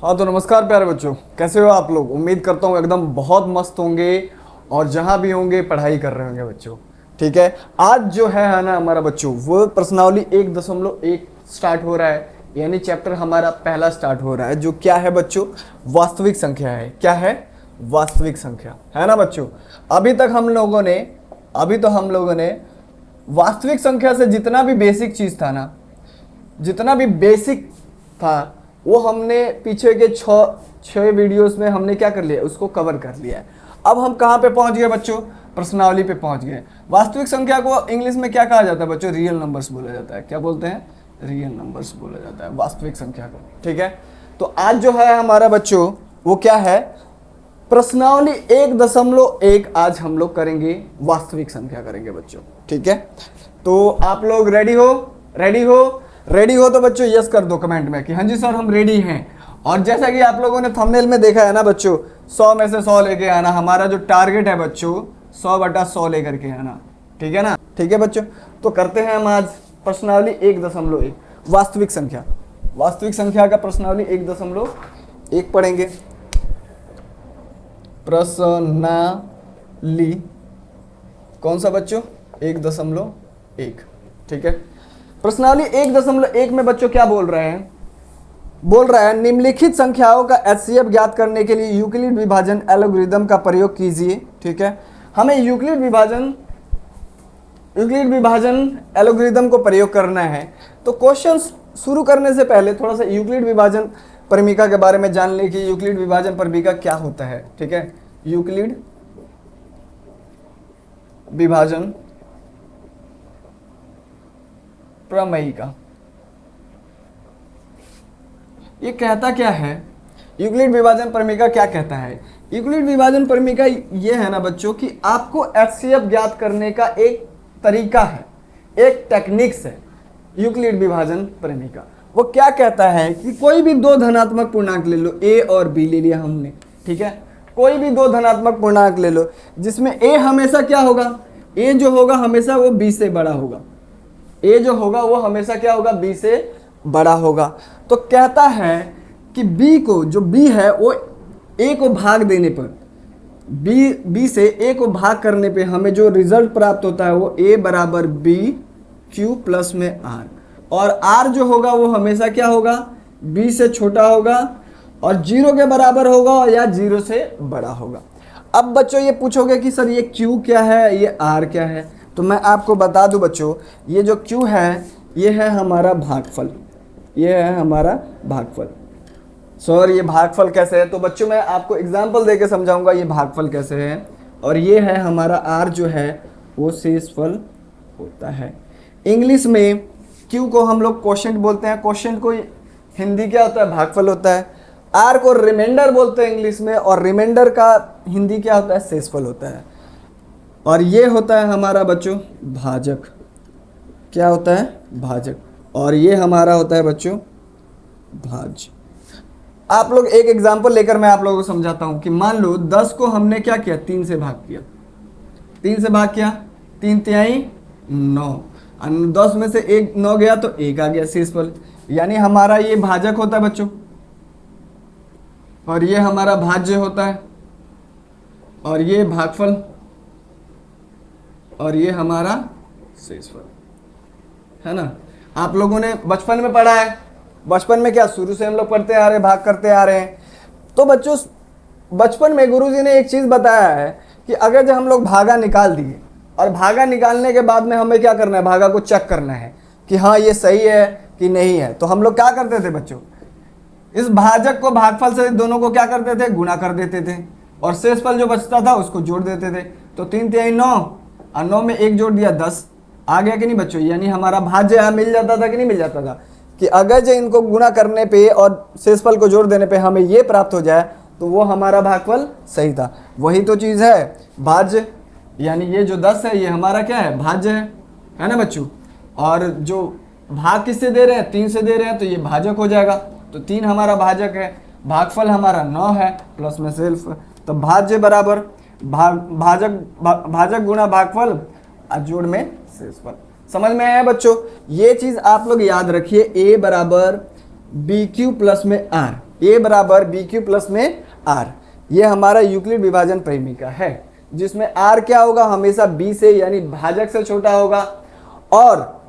हाँ तो नमस्कार प्यारे बच्चों, कैसे हो आप लोग। उम्मीद करता हूँ एकदम बहुत मस्त होंगे और जहाँ भी होंगे पढ़ाई कर रहे होंगे बच्चों। ठीक है, आज जो है ना हमारा बच्चों वो प्रश्नावली 1.1 स्टार्ट हो रहा है, यानी चैप्टर हमारा पहला स्टार्ट हो रहा है, जो क्या है बच्चों, वास्तविक संख्या है। क्या है? वास्तविक संख्या है ना बच्चों। अभी तक हम लोगों ने अभी तो हम लोगों ने वास्तविक संख्या से जितना भी बेसिक चीज़ था ना, जितना भी बेसिक था वो हमने पीछे के छः वीडियोस में हमने क्या कर लिया, उसको कवर कर लिया है। अब हम कहाँ पे पहुँच गए बच्चों? प्रश्नावली पे पहुँच गए। वास्तविक संख्या को इंग्लिश में क्या कहा जाता है बच्चों? रियल नंबर्स बोला जाता है। क्या बोलते हैं? रियल नंबर्स बोला जाता है वास्तविक संख्या को। ठीक है, तो आज जो है हमारा बच्चों वो क्या है, प्रश्नावली 1.1 आज हम लोग करेंगे, वास्तविक संख्या करेंगे बच्चों। ठीक है, तो आप लोग रेडी हो? रेडी हो तो बच्चों यस कर दो कमेंट में कि हाँ जी सर हम रेडी हैं। और जैसा कि आप लोगों ने थंबनेल में देखा है ना बच्चों, 100 में से 100 लेके आना हमारा जो टारगेट है बच्चों, 100/100 लेकर के आना। ठीक है ना? ठीक है बच्चों, तो करते हैं हम आज प्रश्नावली 1.1 वास्तविक संख्या का प्रश्नावली 1.1 पढ़ेंगे। प्रश्नावली कौन सा बच्चों? 1.1। ठीक है, प्रश्नावली 1.1 में बच्चों क्या बोल रहे हैं? बोल रहा है निम्नलिखित संख्याओं का एचसीएफ ज्ञात करने के लिए यूक्लिड विभाजन एल्गोरिदम का प्रयोग कीजिए। ठीक है, हमें यूक्लिड विभाजन एल्गोरिदम को प्रयोग करना है। तो क्वेश्चन शुरू करने से पहले थोड़ा सा यूक्लिड विभाजन परिमिका के बारे में जान ले कि यूक्लिड विभाजन परिमिका क्या होता है। ठीक है, यूक्लिड विभाजन प्रमेयिका ये कहता क्या है? यूक्लिड विभाजन प्रमेयिका क्या कहता है? यूक्लिड विभाजन प्रमेयिका ये है ना बच्चों कि आपको एचसीएफ ज्ञात करने का एक तरीका है, एक टेक्निक्स है यूक्लिड विभाजन प्रमेयिका। वो क्या कहता है कि कोई भी दो धनात्मक पूर्णांक ले लो, ए और बी ले लिया हमने। ठीक है, कोई भी दो धनात्मक पूर्णांक ले लो जिसमें ए हमेशा क्या होगा, ए जो होगा हमेशा वो बी से बड़ा होगा। ए जो होगा वो हमेशा क्या होगा, बी से बड़ा होगा। तो कहता है कि बी को, जो बी है वो ए को भाग देने पर, बी से ए को भाग करने पे हमें जो रिजल्ट प्राप्त होता है वो ए बराबर बी क्यू प्लस में आर, और आर जो होगा वो हमेशा क्या होगा, बी से छोटा होगा और 0 के बराबर होगा या 0 से बड़ा होगा। अब बच्चों ये पूछोगे कि सर ये क्यू क्या है, ये आर क्या है? तो मैं आपको बता दूं बच्चों, ये जो क्यू है ये है हमारा भागफल, ये है हमारा भागफल। सर ये भागफल कैसे है? तो बच्चों मैं आपको एग्जांपल देके समझाऊंगा ये भागफल कैसे है। और ये है हमारा आर जो है वो शेषफल होता है। इंग्लिश में क्यू को हम लोग क्वोशिएंट बोलते हैं। क्वोशिएंट को हिंदी क्या होता है? भागफल होता है। आर को रिमाइंडर बोलते हैं इंग्लिश में, और रिमाइंडर का हिंदी क्या होता है? शेषफल होता है। और ये होता है हमारा बच्चों भाजक। क्या होता है? भाजक। और ये हमारा होता है बच्चों भाज्य। आप लोग एक एग्जांपल लेकर मैं आप लोगों को समझाता हूं कि मान लो 10 को हमने क्या किया, 3 से भाग किया। 3 से भाग किया, 3 तिहाई 9, 10 में से 1 9 गया तो 1 आ गया शेषफल। यानी हमारा ये भाजक होता है बच्चों, और ये हमारा भाज्य होता है, और ये भागफल, और ये हमारा शेषफल है ना। आप लोगों ने बचपन में पढ़ा है। बचपन में क्या शुरू से हम लोग पढ़ते आ रहे हैं, भाग करते आ रहे हैं। तो बच्चों बचपन में गुरुजी ने एक चीज़ बताया है कि अगर जब हम लोग भागा निकाल दिए, और भागा निकालने के बाद में हमें क्या करना है, भागा को चेक करना है कि हाँ ये सही है कि नहीं है, तो हम लोग क्या करते थे बच्चों, इस भाजक को भागफल से दोनों को क्या करते थे, गुणा कर देते थे, और शेषफल जो बचता था उसको जोड़ देते थे। तो 3 तिहाई 9, और 9 में 1 जोड़ दिया 10 आ गया कि नहीं बच्चों। यानी हमारा भाज्य मिल जाता था कि नहीं मिल जाता था, कि अगर जो इनको गुणा करने पे और शेषफल को जोड़ देने पे हमें ये प्राप्त हो जाए तो वो हमारा भागफल सही था। वही तो चीज़ है भाज्य, यानी ये जो 10 है ये हमारा क्या है, भाज्य है ना बच्चों। और जो भाग किससे दे रहे हैं, 3 से दे रहे हैं, तो ये भाजक हो जाएगा। तो 3 हमारा भाजक है, भागफल हमारा 9 है, प्लस में शेष, तो भाज्य बराबर भाजक गुणा भागफल और जोड़ में शेषफल। समझ में आया बच्चों? ये चीज आप लोग याद रखिए, ए बराबर बी क्यू प्लस में आर। ए बराबर बी क्यू प्लस में आर, ये हमारा यूक्लिड विभाजन परिमेय है, जिसमें आर क्या होगा, हमेशा बी से यानी भाजक से छोटा होगा, और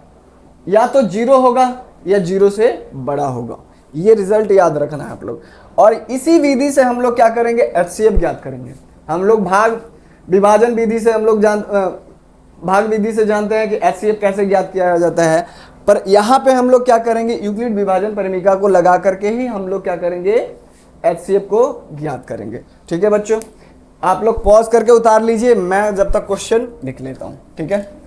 या तो जीरो होगा या जीरो से बड़ा होगा। ये रिजल्ट याद रखना है आप लोग। और इसी विधि से हम लोग क्या करेंगे, एचसीएफ ज्ञात करेंगे। हम लोग भाग विभाजन विधि से भाग विधि से जानते हैं कि एचसीएफ कैसे ज्ञात किया जाता है, पर यहाँ पे हम लोग क्या करेंगे, यूक्लिड विभाजन परिमेय को लगा करके ही हम लोग क्या करेंगे, एचसीएफ को ज्ञात करेंगे। ठीक है बच्चों, आप लोग पॉज करके उतार लीजिए, मैं जब तक क्वेश्चन लिख लेता हूँ। ठीक है,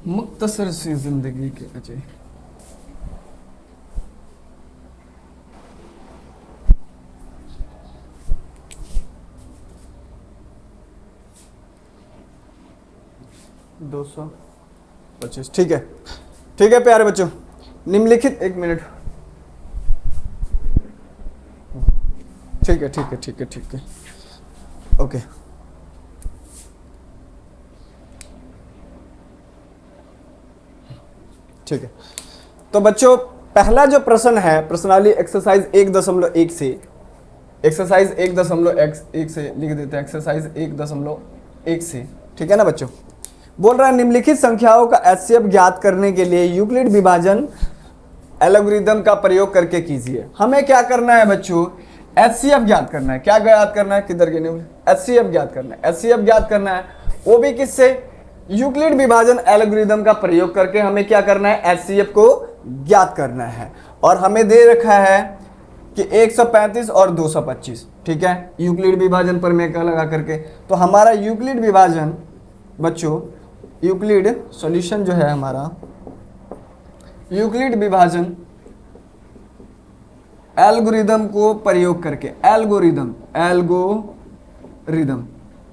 मुख्तसर सी जिंदगी के अजय। दो सौ 25, ठीक है। ठीक है प्यारे बच्चों, निम्नलिखित, एक मिनट, ठीक है ठीक है ठीक है ठीक है, ओके। ठीक है, तो बच्चों पहला जो प्रश्न है, प्रश्नावली एक्सरसाइज 1.1 से, एक्सरसाइज 1.1 से लिख देते हैं, एक्सरसाइज 1.1 से। ठीक है ना बच्चों, बोल रहा है निम्नलिखित संख्याओं का एचसीएफ ज्ञात करने के लिए यूक्लिड विभाजन एल्गोरिदम का प्रयोग करके कीजिए। हमें क्या करना है बच्चों, एचसीएफ ज्ञात करना है। क्या ज्ञात करना है, किधर के नहीं, एचसीएफ ज्ञात करना है। एचसीएफ ज्ञात करना है, वो भी किससे, यूक्लिड विभाजन एल्गोरिदम का प्रयोग करके हमें क्या करना है, एचसीएफ को ज्ञात करना है। और हमें दे रखा है कि 135 और 225। ठीक है, यूक्लिड विभाजन प्रमेय का लगा करके, तो हमारा यूक्लिड विभाजन बच्चों, यूक्लिड सॉल्यूशन जो है हमारा, यूक्लिड विभाजन एल्गोरिदम को प्रयोग करके, एल्गोरिदम,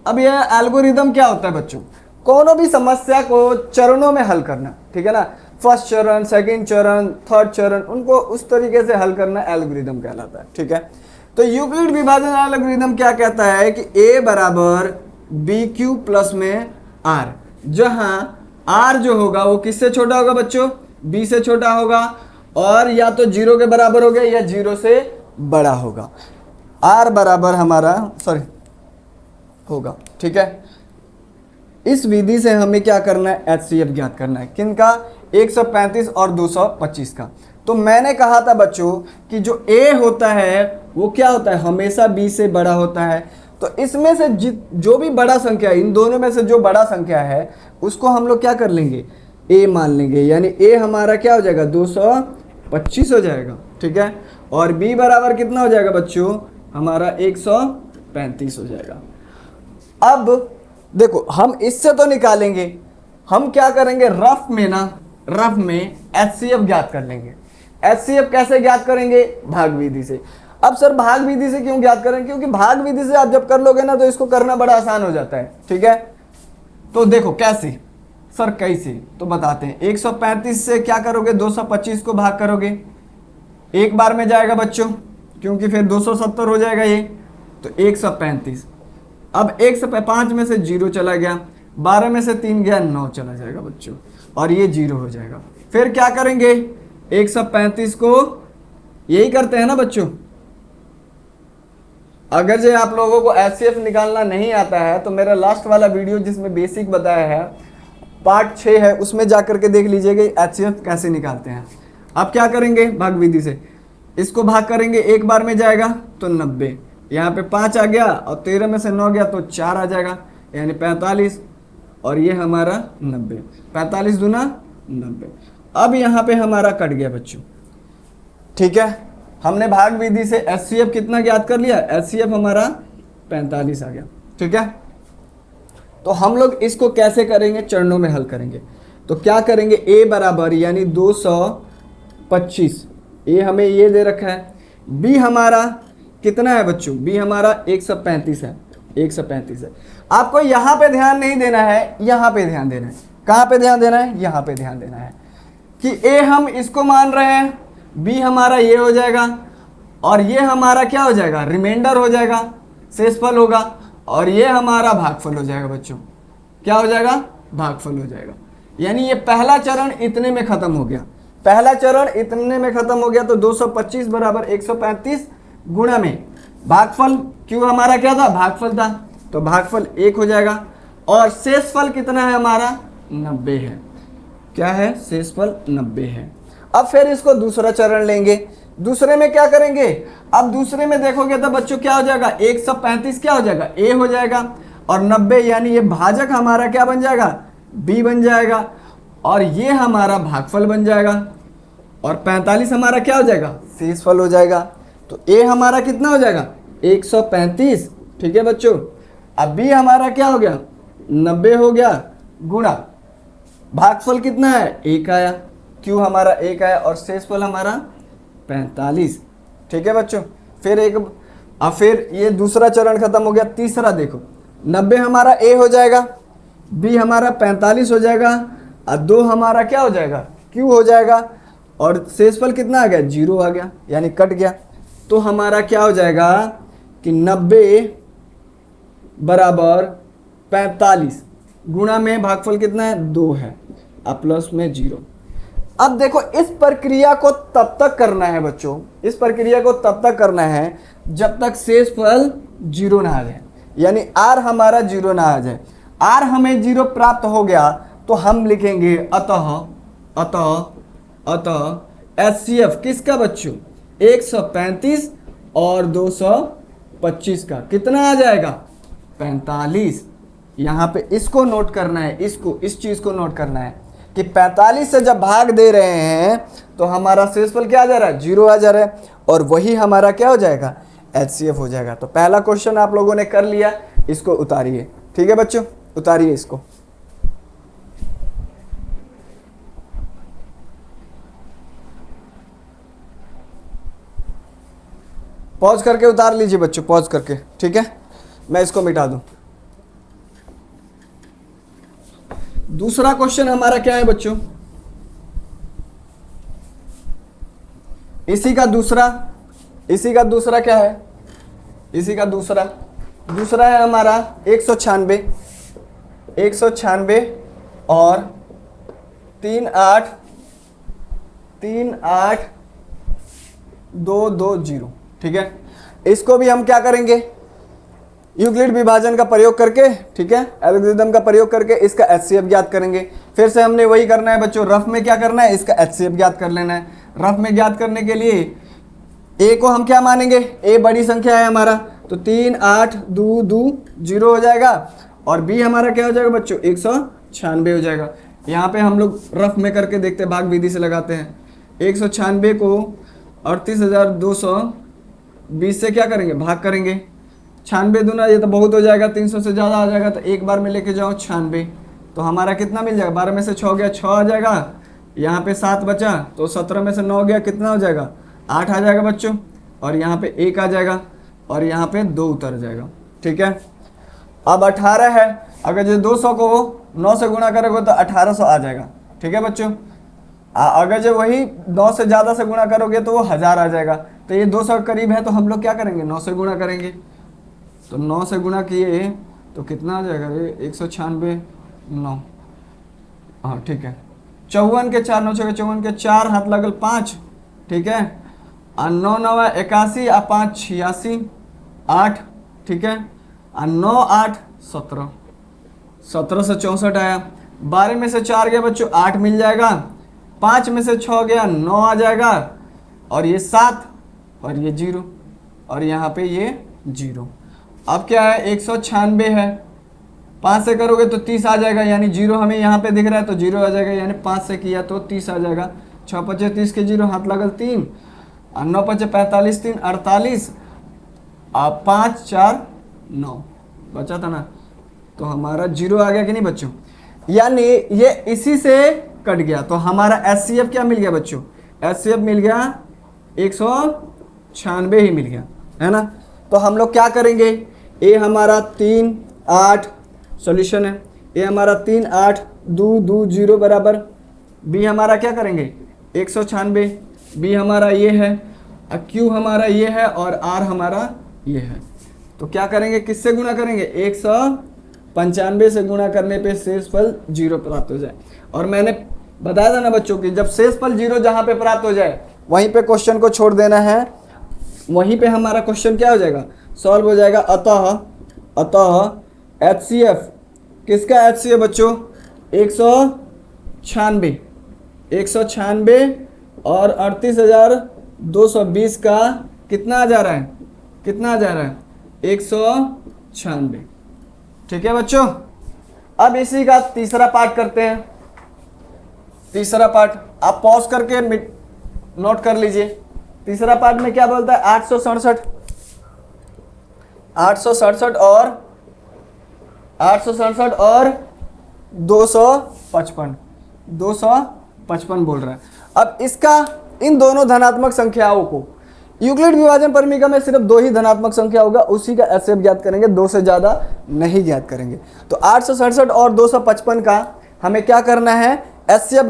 अब यह एल्गोरिदम क्या होता है बच्चों, कोनो भी समस्या को चरणों में हल करना। ठीक है ना, फर्स्ट चरण, सेकंड चरण, थर्ड चरण, उनको उस तरीके से हल करना एल्गोरिदम कहलाता है। ठीक है, तो यूक्लिड विभाजन एल्गोरिदम क्या कहता है कि a बराबर बी क्यू प्लस में आर, जहां आर जो होगा वो किससे छोटा होगा बच्चों, बी से छोटा होगा, और या तो जीरो के बराबर होगा या जीरो से बड़ा होगा। आर बराबर हमारा होगा। ठीक है, इस विधि से हमें क्या करना है, एचसीएफ ज्ञात करना है। किनका, 135 और 225 का। तो मैंने कहा था बच्चों कि जो ए होता है वो क्या होता है, हमेशा बी से बड़ा होता है। तो इसमें से जो भी बड़ा संख्या है, इन दोनों में से जो बड़ा संख्या है उसको हम लोग क्या कर लेंगे, ए मान लेंगे, यानी ए हमारा क्या हो जाएगा, 225 हो जाएगा। ठीक है, और बी बराबर कितना हो जाएगा बच्चों, हमारा 135 हो जाएगा। अब देखो, हम इससे तो निकालेंगे, हम क्या करेंगे, रफ में एचसीएफ ज्ञात कर लेंगे। एचसीएफ कैसे ज्ञात करेंगे, भाग विधि से। अब सर भाग विधि से क्यों ज्ञात करें, क्योंकि भाग विधि से आप जब कर लोगे ना तो इसको करना बड़ा आसान हो जाता है। ठीक है, तो देखो कैसे, सर कैसे, तो बताते हैं। 135 से क्या करोगे, 225 को भाग करोगे, एक बार में जाएगा बच्चों, क्योंकि फिर 270 हो जाएगा ये, तो 135। अब 105 में से 0 चला गया, 12 में से 3 गया, 9 चला जाएगा बच्चों, और ये 0 हो जाएगा। फिर क्या करेंगे, 135 को यही करते हैं ना बच्चों। अगर जो आप लोगों को एचसीएफ निकालना नहीं आता है तो मेरा लास्ट वाला वीडियो जिसमें बेसिक बताया है, पार्ट 6 है, उसमें जाकर के देख लीजिएगा एचसीएफ कैसे निकालते हैं। आप क्या करेंगे, भाग विधि से इसको भाग करेंगे, एक बार में जाएगा तो 90, यहाँ पे 5 आ गया और 13 में से 9 गया तो 4 आ जाएगा, यानी 45, और ये हमारा 90, 45 दूना 90। अब यहाँ पे हमारा कट गया बच्चों। ठीक है, हमने भाग विधि से एचसीएफ कितना ज्ञात कर लिया, एचसीएफ हमारा 45 आ गया। ठीक है, तो हम लोग इसको कैसे करेंगे, चरणों में हल करेंगे। तो क्या करेंगे, ए बराबर यानी 225, ए हमें ये दे रखा है, बी हमारा कितना है बच्चों, बी हमारा 135 है, 135 है। आपको यहाँ पे ध्यान नहीं देना है, यहाँ पे ध्यान देना है। कहाँ पे ध्यान देना है, यहाँ पे ध्यान देना है कि ए हम इसको मान रहे हैं, बी हमारा ये हो जाएगा, और ये हमारा क्या हो जाएगा, रिमाइंडर हो जाएगा, शेषफल होगा, और ये हमारा भागफल हो जाएगा बच्चों। क्या हो जाएगा, भागफल हो जाएगा। यानी ये पहला चरण इतने में खत्म हो गया, पहला चरण इतने में खत्म हो गया। तो 225 बराबर 135 गुणा में भागफल, क्यों हमारा क्या था, भागफल था, तो भागफल 1 हो जाएगा। और शेषफल कितना है हमारा, 90 है। क्या है, शेषफल 90 है। अब फिर इसको दूसरा चरण लेंगे, दूसरे में क्या करेंगे, अब दूसरे में देखोगे तो बच्चों क्या हो जाएगा, 135 क्या हो जाएगा, a हो जाएगा, और 90 यानी ये भाजक हमारा क्या बन जाएगा, b बन जाएगा, और ये हमारा भागफल बन जाएगा, और 45 हमारा क्या हो जाएगा, शेषफल हो जाएगा। तो a हमारा कितना हो जाएगा, 135, ठीक है बच्चों। अब b हमारा क्या हो गया, 90 हो गया, गुणा भागफल कितना है, 1 आया, q हमारा 1 आया, और शेषफल हमारा 45, ठीक है बच्चों। फिर अब फिर ये दूसरा चरण खत्म हो गया। तीसरा देखो, 90 हमारा a हो जाएगा, b हमारा 45 हो जाएगा, और 2 हमारा क्या हो जाएगा, q हो जाएगा, और शेषफल कितना आ गया, 0 आ गया, यानी कट गया। तो हमारा क्या हो जाएगा कि 90 बराबर 45 गुणा में भागफल कितना है, 2 है, अब प्लस में 0। अब देखो इस प्रक्रिया को तब तक करना है बच्चों, इस प्रक्रिया को तब तक करना है जब तक शेषफल 0 ना आ जाए, यानी r हमारा 0 ना आ जाए। r हमें 0 प्राप्त हो गया तो हम लिखेंगे अतः HCF किसका बच्चों, 135 और 225 का कितना आ जाएगा, 45। यहाँ पे इसको नोट करना है, इस चीज को नोट करना है कि 45 से जब भाग दे रहे हैं तो हमारा शेषफल क्या आ जा रहा है, 0 आ जा रहा है, और वही हमारा क्या हो जाएगा, HCF हो जाएगा। तो पहला क्वेश्चन आप लोगों ने कर लिया, इसको उतारिए, ठीक है बच्चों, उतारिए इसको। पॉज करके उतार लीजिए बच्चों, पॉज करके, ठीक है, मैं इसको मिटा दूं। दूसरा क्वेश्चन हमारा क्या है बच्चों, इसी का दूसरा क्या है, इसी का दूसरा है हमारा 196 और 38220, ठीक है। इसको भी हम क्या करेंगे, यूक्लिड विभाजन का प्रयोग करके, ठीक है, एल्गोरिथम का प्रयोग करके इसका HCF ज्ञात करेंगे। फिर से हमने वही करना है बच्चों, रफ में क्या करना है, इसका HCF ज्ञात कर लेना है। रफ में ज्ञात करने के लिए a को हम क्या मानेंगे, a बड़ी संख्या है हमारा, तो 38220 हो जाएगा, और b हमारा क्या हो जाएगा बच्चों, 196 हो जाएगा। यहाँ पे हम लोग रफ में करके देखते हैं, भाग विधि से लगाते हैं। 196 को 38,220 से क्या करेंगे, भाग करेंगे। 96 दूना, ये तो बहुत हो जाएगा, 300 से ज़्यादा आ जाएगा, तो एक बार में लेके जाओ 96, तो हमारा कितना मिल जाएगा, 12 में से 6 गया, 6 आ जाएगा, यहाँ पे 7 बचा, तो 17 में से 9 गया, कितना हो जाएगा, 8 आ जाएगा बच्चों, और यहाँ पे 1 आ जाएगा, और यहाँ पे 2 उतर जाएगा, ठीक है। अब 18 है, अगर जो 200 को 9 से गुणा करोगे तो 1800 आ जाएगा, ठीक है बच्चों। अगर जो वही 9 से ज़्यादा से गुणा करोगे तो वो 1000 आ जाएगा। तो ये 200 के करीब है, तो हम लोग क्या करेंगे, 9 से गुणा करेंगे, तो 9 से गुणा किए तो कितना आ जाएगा, ये 196 9, हाँ ठीक है, 54 के 4 9 छः 54 के 4 हाथ लगल 5, ठीक है, और 9 9 81 और 5 86 8, ठीक है, और 9 8 17, 17 से 64 आया, 12 में से 4 गया बच्चों 8 मिल जाएगा, 5 में से 6 गया 9 आ जाएगा, और ये 7 और ये 0, और यहाँ पे ये 0। अब क्या है, 196 है, 5 से करोगे तो 30 आ जाएगा, यानी 0 हमें यहाँ पे दिख रहा है तो 0 आ जाएगा, यानी 5 से किया तो 30 आ जाएगा। 6 5 30 के 0 हाथ लगल 3, और 9 5 45 3 48, और 5 4 9 बचा था ना, तो हमारा 0 आ गया कि नहीं बच्चों, यानी ये इसी से कट गया। तो हमारा HCF क्या मिल गया बच्चों, HCF मिल गया 196 ही मिल गया, है ना। तो हम लोग क्या करेंगे, ए हमारा 3 8 सॉल्यूशन है, ए हमारा 3 8 2 2 0 बराबर, बी हमारा क्या करेंगे 196, बी हमारा ये है, क्यू हमारा ये है, और आर हमारा ये है। तो क्या करेंगे, किससे गुणा करेंगे, 195 से गुणा करने पे शेषफल 0 प्राप्त हो जाए। और मैंने बताया था ना बच्चों की जब शेषफल 0 जहां पे प्राप्त हो जाए वहीं पे क्वेश्चन को छोड़ देना है, वहीं पे हमारा क्वेश्चन क्या हो जाएगा, सॉल्व हो जाएगा। अतः HCF किसका HCF बच्चों 196 और 38,220 का कितना आ जा रहा है, 196। ठीक है बच्चों। अब इसी का तीसरा पार्ट करते हैं। तीसरा पार्ट आप पॉज करके नोट कर लीजिए। तीसरा पार्ट में क्या बोलता है, 867 और 255 बोल रहा है। अब इसका इन दोनों धनात्मक संख्याओं को यूक्लिड विभाजन परिमिका में सिर्फ 2 ही धनात्मक संख्या होगा, उसी का HCF ज्ञात करेंगे, 2 से ज्यादा नहीं ज्ञात करेंगे। तो 867 और 255 का हमें क्या करना है, HCF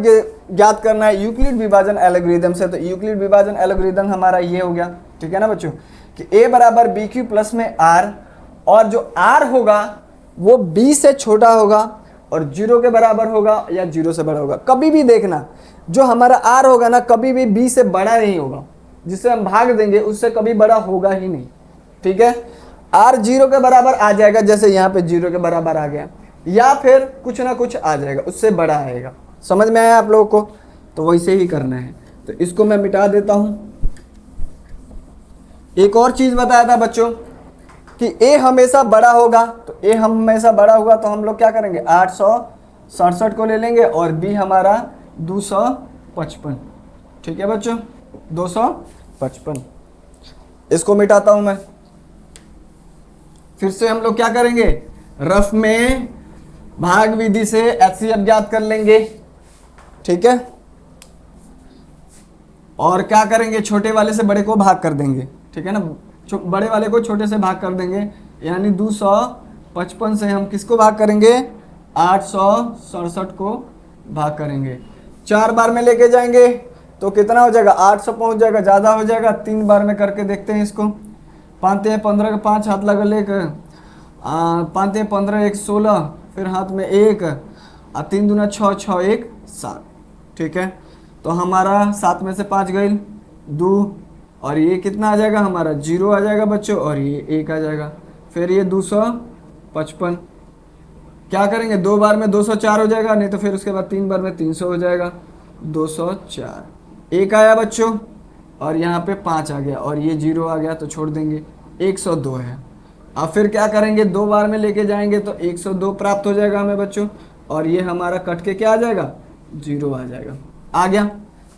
ज्ञात करना है यूक्लिड विभाजन एल्गोरिथम से। तो यूक्लिड विभाजन एल्गोरिथम हमारा ये हो गया, ठीक है ना बच्चों, कि A बराबर BQ प्लस में R, और जो R होगा वो B से छोटा होगा और 0 के बराबर होगा या 0 से बड़ा होगा। कभी भी देखना जो हमारा R होगा ना कभी भी B से बड़ा नहीं होगा, जिससे हम भाग देंगे उससे कभी बड़ा होगा ही नहीं। ठीक है, R 0 के बराबर आ जाएगा, जैसे यहाँ पे 0 के बराबर आ गया, या फिर कुछ ना कुछ आ जाएगा उससे बड़ा आएगा। समझ में आया आप लोगों को? तो वैसे ही करना है। तो इसको मैं मिटा देता हूं। एक और चीज बताया था बच्चों कि A हमेशा बड़ा होगा, तो A हमेशा बड़ा होगा तो हम लोग क्या करेंगे, 867 को ले लेंगे और B हमारा 255। ठीक है बच्चों, 255। इसको मिटाता हूं मैं। फिर से हम लोग क्या करेंगे, रफ में भाग विधि से HCF ज्ञात कर लेंगे। ठीक है, और क्या करेंगे, छोटे वाले से बड़े को भाग कर देंगे। ठीक है ना, बड़े वाले को छोटे से भाग कर देंगे, यानी 255 से हम किसको भाग करेंगे, 867 को भाग करेंगे। 4 बार में लेके जाएंगे तो कितना हो जाएगा, 800 पहुंच जाएगा, ज़्यादा हो जाएगा। 3 बार में करके देखते हैं इसको। 5 × 15 का 5 हाथ लगा लेकर 5 × 15 1 16, फिर हाथ में 1 और 3 दूना 6 6 1 7। ठीक है, तो हमारा 7 में से 5 गई 2, और ये कितना आ जाएगा हमारा 0 आ जाएगा बच्चों, और ये 1 आ जाएगा। फिर ये 255 क्या करेंगे, 2 बार में 204 हो जाएगा, नहीं तो फिर उसके बाद 3 बार में 300 हो जाएगा, 204। 1 आया बच्चों, और यहाँ पे 5 आ गया, और ये 0 आ गया तो छोड़ देंगे, 102 है। अब फिर क्या करेंगे, 2 बार में लेके जाएंगे तो 102 प्राप्त हो जाएगा हमें बच्चों, और ये हमारा कट के क्या आ जाएगा, 0 आ जाएगा। आ गया।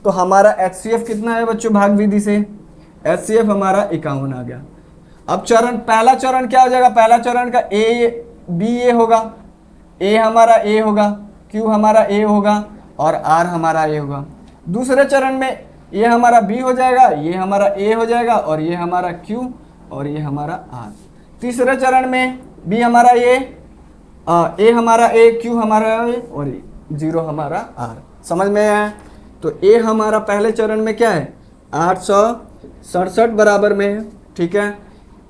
तो हमारा HCF कितना है बच्चों, भाग विधि से HCF हमारा 51 आ गया। अब चरण, पहला चरण क्या हो जाएगा, पहला चरण का A होगा, A हमारा A होगा, Q हमारा A होगा, और R हमारा A होगा। दूसरे चरण में ये हमारा B हो जाएगा, ये हमारा A हो जाएगा, और ये हमारा Q, और ये हमारा R। तीसरे चरण में B हमारा A हमारा A, Q हमारा A, और 0 हमारा R। समझ में आया? तो A हमारा पहले चरण में क्या है, 867 बराबर में है। ठीक है,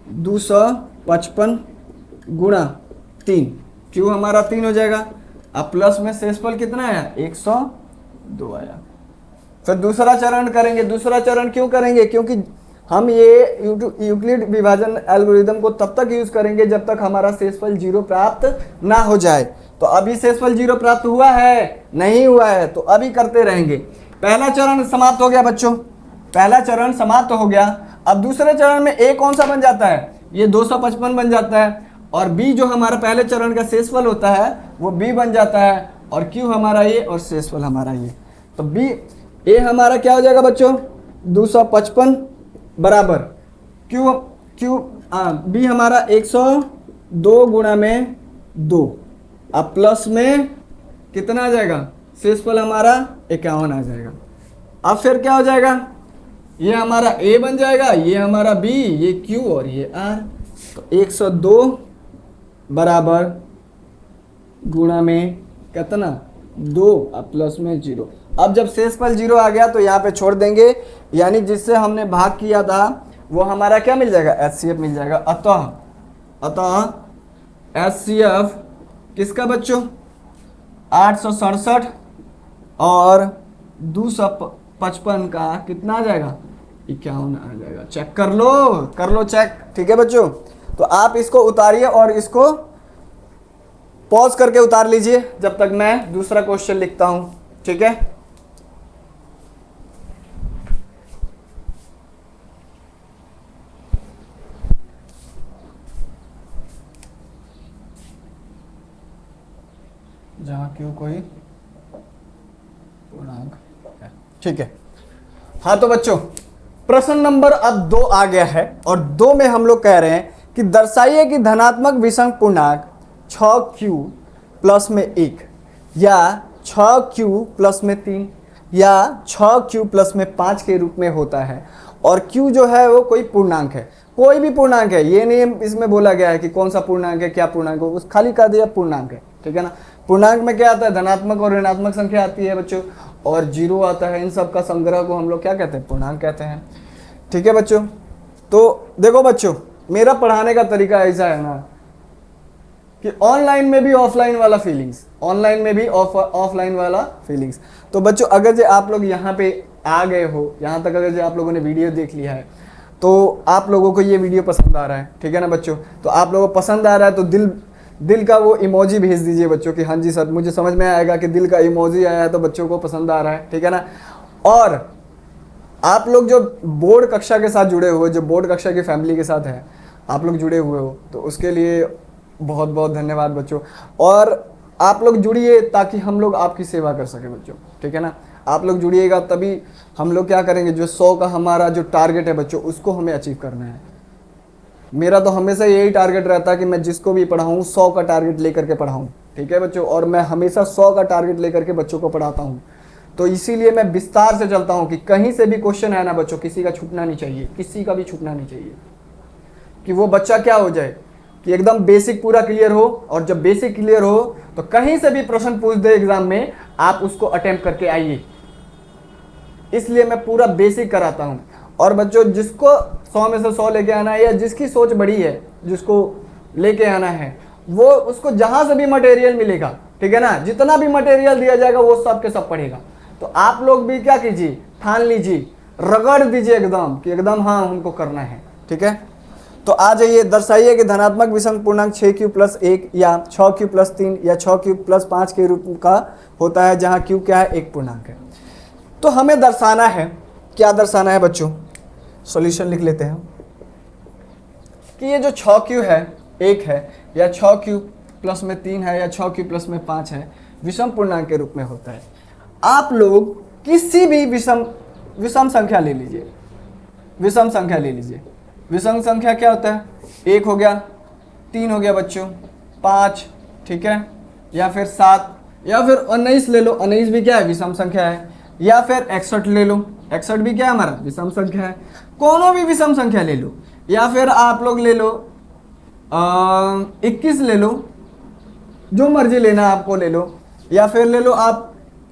255 गुणा 3, Q हमारा 3 हो जाएगा। अब प्लस में शेषफल कितना आया, 102 आया। फिर दूसरा चरण करेंगे। दूसरा चरण क्यों करेंगे, क्योंकि हम ये यूक्लिड विभाजन एल्गोरिथम को तब तक यूज करेंगे जब तक हमारा शेषफल 0 प्राप्त ना हो जाए। तो अभी शेषफल 0 प्राप्त हुआ है, नहीं हुआ है, तो अभी करते रहेंगे। पहला चरण समाप्त हो गया बच्चों, पहला चरण समाप्त हो गया। अब दूसरे चरण में A कौन सा बन जाता है, ये 255 बन जाता है, और B जो हमारा पहले चरण का शेषफल होता है वो B बन जाता है, और Q हमारा ये, और शेषफल हमारा ये। तो A हमारा क्या हो जाएगा बच्चों, 255 बराबर B हमारा 102 गुणा में 2। अब प्लस में कितना आ जाएगा, शेषफल हमारा 51 आ जाएगा। अब फिर क्या हो जाएगा, ये हमारा A बन जाएगा, ये हमारा B, ये Q, और ये R। तो 102 बराबर गुणा में कितना, 2, अब प्लस में 0। अब जब शेषफल 0 आ गया तो यहाँ पे छोड़ देंगे, यानी जिससे हमने भाग किया था वो हमारा क्या मिल जाएगा, HCF मिल जाएगा। अतः HCF किसका बच्चों, 867 और 255 का कितना आ जाएगा, 51 आ जाएगा। चेक कर लो चेक। ठीक है बच्चों, तो आप इसको उतारिए और इसको पॉज करके उतार लीजिए जब तक मैं दूसरा क्वेश्चन लिखता हूं। ठीक है, जहां क्यों कोई पूर्णांक है। ठीक है, हाँ तो बच्चों प्रश्न नंबर अब 2 आ गया है और 2 में हम लोग कह रहे हैं कि दर्शाइए कि धनात्मक विषम पूर्णांक 6q प्लस में 1 या 6q प्लस में 3 या 6q प्लस में 5 के रूप में होता है और q जो है वो कोई पूर्णांक है, कोई भी पूर्णांक है। ये नहीं इसमें बोला गया है कि कौन सा पूर्णांक है, क्या पूर्णांक है, उस खाली कर दिया पूर्णांक है। ठीक है ना, पूर्णांक में क्या आता है, धनात्मक और ऋणात्मक संख्या आती है बच्चों, और 0 आता है। इन सब का संग्रह को हम लोग क्या कहते हैं, पूर्णांक कहते हैं। ठीक है बच्चों, तो देखो बच्चों मेरा पढ़ाने का तरीका ऐसा है ना कि ऑनलाइन में भी ऑफलाइन वाला फीलिंग्स, ऑनलाइन में भी ऑफलाइन वाला फीलिंग्स। तो बच्चों अगर जो आप लोग यहाँ पे आ गए हो, यहाँ तक अगर जो आप लोगों ने वीडियो देख लिया है तो आप लोगों को ये वीडियो पसंद आ रहा है। ठीक है ना बच्चों, तो आप लोगों को पसंद आ रहा है तो दिल का वो इमोजी भेज दीजिए बच्चों कि हाँ जी सर, मुझे समझ में आएगा कि दिल का इमोजी आया है तो बच्चों को पसंद आ रहा है। ठीक है ना, और आप लोग जो बोर्ड कक्षा के साथ जुड़े हुए, जो बोर्ड कक्षा की फैमिली के साथ है, आप लोग जुड़े हुए हो, तो उसके लिए बहुत बहुत धन्यवाद बच्चों। और आप लोग जुड़िए ताकि हम लोग आपकी सेवा कर सके बच्चों। ठीक है ना, आप लोग जुड़िएगा तभी हम लोग क्या करेंगे, जो 100 का हमारा जो टारगेट है बच्चों उसको हमें अचीव करना है। मेरा तो हमेशा यही टारगेट रहता है कि मैं जिसको भी पढ़ाऊँ 100 का टारगेट लेकर के पढ़ाऊँ। ठीक है बच्चों, और मैं हमेशा 100 का टारगेट लेकर के बच्चों को पढ़ाता हूँ। तो इसीलिए मैं विस्तार से चलता हूँ कि कहीं से भी क्वेश्चन है ना बच्चों, किसी का छूटना नहीं चाहिए, किसी का भी छूटना नहीं चाहिए, कि वो बच्चा क्या हो जाए कि एकदम बेसिक पूरा क्लियर हो। और जब बेसिक क्लियर हो तो कहीं से भी प्रश्न पूछ दे एग्जाम में, आप उसको अटेम्प्ट करके आइए। इसलिए मैं पूरा बेसिक कराता हूँ। और बच्चों जिसको 100 में से 100 लेके आना है, या जिसकी सोच बड़ी है, जिसको लेके आना है, वो उसको जहां से भी मटेरियल मिलेगा, ठीक है ना, जितना भी मटेरियल दिया जाएगा वो सब के सब पढ़ेगा। तो आप लोग भी क्या कीजिए, ठान लीजिए, रगड़ दीजिए एकदम कि एकदम हाँ हमको करना है। ठीक है, तो आ जाइए, दर्शाइए कि धनात्मक विषम पूर्णांक 6q प्लस 1 या 6q प्लस 3 या 6q प्लस 5 के रूप का होता है, जहां q क्या है, एक पूर्णांक है। तो हमें दर्शाना है, क्या दर्शाना है बच्चों, सॉल्यूशन लिख लेते हैं कि ये जो 6q है, 1 है, या 6q प्लस में 3 है, या 6q प्लस में 5 है, विषम पूर्णांक के रूप में होता है। आप लोग किसी भी विषम संख्या ले लीजिए, विषम संख्या ले लीजिए। विषम संख्या क्या होता है, 1 हो गया, 3 हो गया बच्चों, 5, ठीक है, या फिर 7, या फिर 19 ले लो, 19 भी क्या है, विषम संख्या है, या फिर 61 ले लो, 61 भी क्या है हमारा, विषम संख्या है। कोनो भी विषम संख्या ले लो, या फिर आप लोग ले लो 21 ले लो, जो मर्जी लेना आपको ले लो, या फिर ले लो आप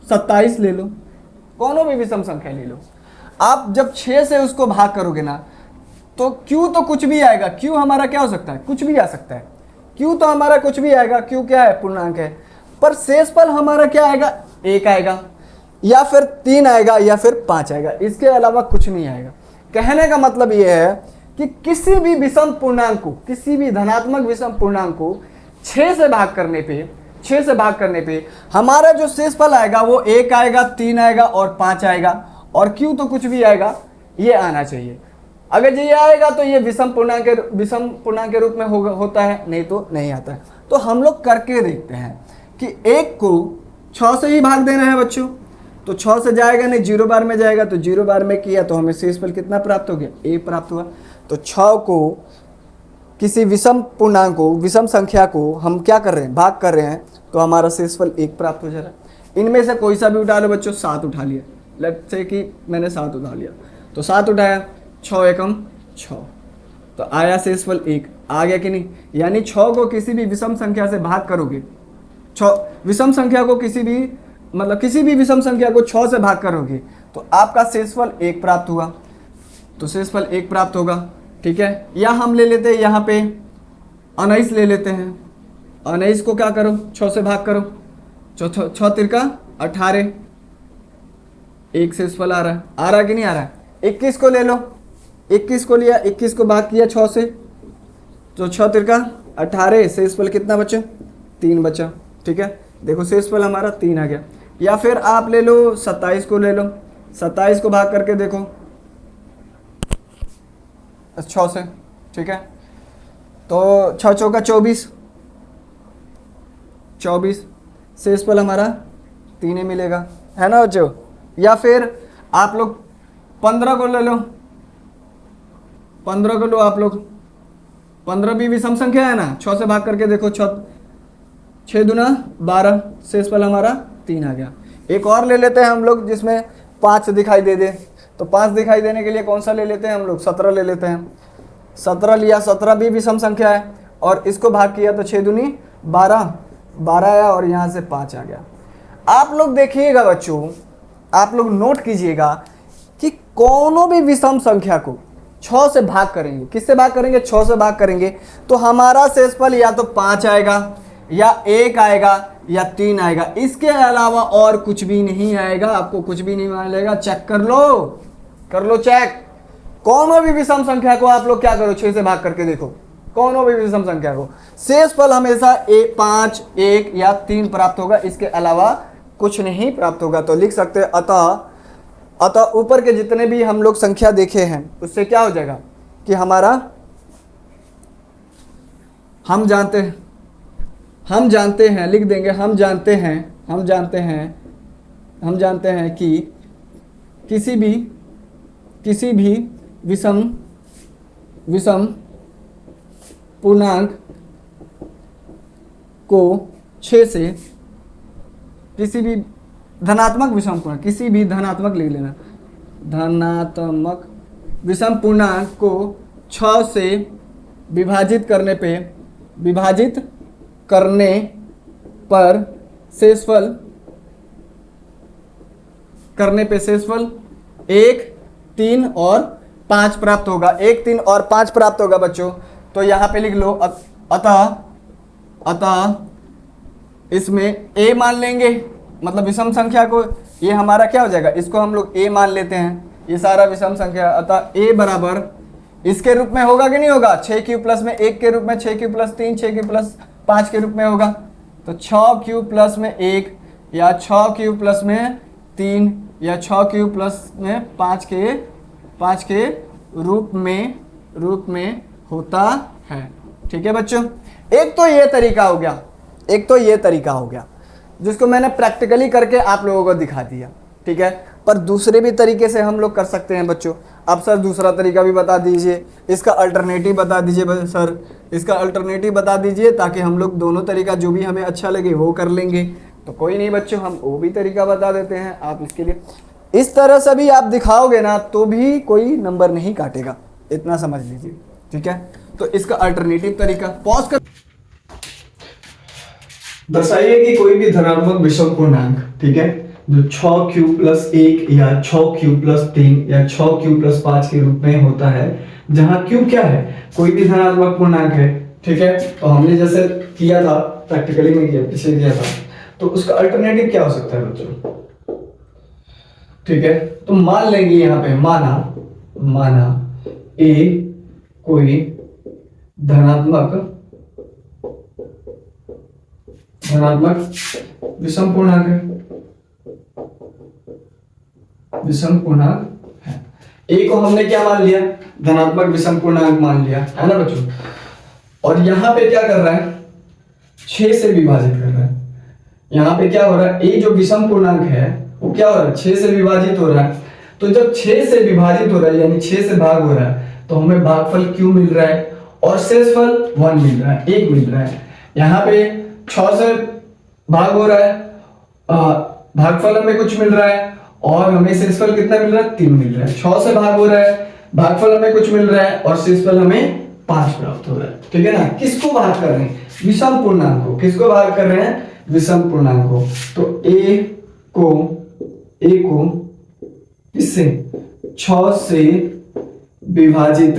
27 ले लो, कोनो भी विषम संख्या ले लो। आप जब 6 से उसको भाग करोगे ना तो q तो कुछ भी आएगा, q हमारा क्या हो सकता है, कुछ भी आ सकता है, q तो हमारा कुछ भी आएगा, q क्या है, पूर्णांक है। पर शेषफल हमारा क्या आएगा, 1 आएगा, या फिर 3 आएगा, या फिर 5 आएगा, इसके अलावा कुछ नहीं आएगा। कहने का मतलब यह है कि किसी भी विषम पूर्णांक को, किसी भी धनात्मक विषम पूर्णांक को 6 से भाग करने पे हमारा जो शेषफल आएगा वो 1 आएगा, 3 आएगा और 5 आएगा, और q तो कुछ भी आएगा, ये आना चाहिए। अगर ये आएगा तो ये विषम पूर्णांक के रूप में होता है, नहीं तो नहीं आता है। तो हम लोग करके देखते हैं कि 1 को 6 से ही भाग देना है बच्चों, तो 6 से जाएगा नहीं, 0 बार में जाएगा, तो 0 बार में किया तो हमें शेषफल कितना प्राप्त हो गया, 1 प्राप्त हुआ। तो 6 को किसी विषम पूर्णांक को, विषम संख्या को हम क्या कर रहे हैं, भाग कर रहे हैं, तो हमारा शेषफल 1 प्राप्त हो जा रहा है। इनमें से कोई सा भी उठा लो बच्चों, 7 उठा लिया, लेट्स से कि मैंने 7 उठा लिया, तो 7 उठाया, 6 एकम 6, तो आया शेषफल 1, आ गया कि नहीं। यानी 6 को किसी भी विषम संख्या से भाग करोगे, 6 विषम संख्या को किसी भी विषम संख्या को 6 से भाग करोगे तो आपका शेषफल 1 प्राप्त हुआ, तो शेषफल 1 प्राप्त होगा। ठीक है, या हम ले लेते हैं यहाँ पे 19 ले लेते हैं, 19 को क्या करो, 6 से भाग करो, 6 तिरका 18, एक शेषफल आ रहा है कि नहीं आ रहा है? 21 को ले लो, 21 को लिया, 21 को भाग किया 6 से, तो 6 तिरका 18, शेषफल कितना बचा? 3 बचा। ठीक है, देखो शेषफल हमारा 3 आ गया। या फिर आप ले लो 27 को ले लो, 27 को भाग करके देखो 6 से। ठीक है, तो 6 चौका 24, 24 शेषफल हमारा 3 ही मिलेगा, है ना बच्चों? या फिर आप लोग 15 को ले लो, 15 को लो आप लोग, 15 भी विषम संख्या है ना, 6 से भाग करके देखो, 6 दूना 12, शेषफल हमारा 3 आ गया। एक और ले लेते हैं हम लोग जिसमें 5 दिखाई दे दे, तो 5 दिखाई देने के लिए कौन सा ले लेते हैं हम लोग? 17 ले लेते हैं। 17 लिया, 17 भी विषम संख्या है और इसको भाग किया तो 6 दूनी 12, 12 आया और यहाँ से 5 आ गया। आप लोग देखिएगा बच्चों, आप लोग नोट कीजिएगा कि कोनो भी विषम संख्या को 6 से भाग करेंगे, किससे भाग करेंगे? 6 से भाग करेंगे, तो हमारा शेषफल या तो 5 आएगा या 1 आएगा या 3 आएगा, इसके अलावा और कुछ भी नहीं आएगा। आपको कुछ भी नहीं मिलेगा, चेक कर लो चेक। कोनो भी विषम संख्या को आप लोग क्या करो, 6 से भाग करके देखो, कोनो भी विषम संख्या को शेषफल हमेशा 5, 1 या 3 प्राप्त होगा, इसके अलावा कुछ नहीं प्राप्त होगा। तो लिख सकते हैं अतः ऊपर के जितने भी हम लोग संख्या देखे हैं उससे क्या हो जाएगा कि हमारा हम जानते हैं, लिख देंगे, हम जानते हैं कि किसी भी विषम पूर्णांक को 6 से, किसी भी धनात्मक विषम पूर्णांक, किसी भी धनात्मक लिख लेना, धनात्मक विषम पूर्णांक को 6 से विभाजित करने पर शेषफल 1, 3 और 5 प्राप्त होगा। 1, 3 और 5 प्राप्त होगा बच्चों। तो यहाँ पे लिख लो अतः इसमें a मान लेंगे, मतलब विषम संख्या को, ये हमारा क्या हो जाएगा, इसको हम लोग a मान लेते हैं, ये सारा विषम संख्या। अतः a बराबर इसके रूप में होगा कि नहीं होगा? 6 क्यूब प्लस में 1 के रूप में, 6 क्यूब प्लस 3, 6 क्यूब प्लस 5 के रूप में होगा। तो 6 क्यूब प्लस में 1 या 6 क्यूब प्लस में 3 या 6 क्यूब प्लस में 5 के रूप में होता है। ठीक है बच्चों, एक तो ये तरीका हो गया जिसको मैंने प्रैक्टिकली करके आप लोगों को दिखा दिया। ठीक है, पर दूसरे भी तरीके से हम लोग कर सकते हैं बच्चों। अब सर दूसरा तरीका भी बता दीजिए, इसका अल्टरनेटिव बता दीजिए सर, इसका अल्टरनेटिव बता दीजिए, ताकि हम लोग दोनों तरीका जो भी हमें अच्छा लगे वो कर लेंगे। तो कोई नहीं बच्चों, हम वो भी तरीका बता देते हैं। आप इसके लिए इस तरह से भी आप दिखाओगे ना तो भी कोई नंबर नहीं काटेगा, इतना समझ लीजिए। ठीक है, तो इसका अल्टरनेटिव तरीका पॉज कर दर्शाइए कि कोई भी धनात्मक विषम पूर्णांक, ठीक है, जो 6 क्यूब प्लस 1 या 6 क्यूब प्लस 3 या 6 क्यूब प्लस 5 के रूप में होता है, जहां क्यूब क्या है, कोई भी धनात्मक पूर्णांक है। ठीक है, तो हमने जैसे किया था प्रैक्टिकली में किया था, तो उसका अल्टरनेटिव क्या हो सकता है बच्चों? ठीक है, तो मान लेंगे यहाँ पे, माना ए कोई धनात्मक विषम पूर्णांक है। ए को हमने क्या मान लिया? धनात्मक विषम पूर्णांक मान लिया, है ना बच्चों। और यहाँ पे क्या कर रहा है? 6 से विभाजित कर रहा है। यहाँ पे क्या हो रहा है? ए जो विषम पूर्णांक है वो क्या हो रहा है? 6 से विभाजित हो रहा है। तो जब 6 से विभाजित हो रहा है यानी 6 से भाग हो रहा है, तो हमें भागफल क्यों मिल रहा है और शेषफल 1 मिल रहा है, 1 मिल रहा है। यहाँ पे 6 से भाग हो रहा है, भागफल हमें कुछ मिल रहा है और हमें शेषफल कितना मिल रहा है? 3 मिल रहा है। 6 से भाग हो रहा है, भागफल हमें कुछ मिल रहा है और शेषफल हमें 5 प्राप्त हो रहा है। ठीक है ना, किसको भाग कर रहे हैं? विषम पूर्णांक को। किसको भाग कर रहे हैं? विषम पूर्णांक को। तो ए को किससे? 6 से विभाजित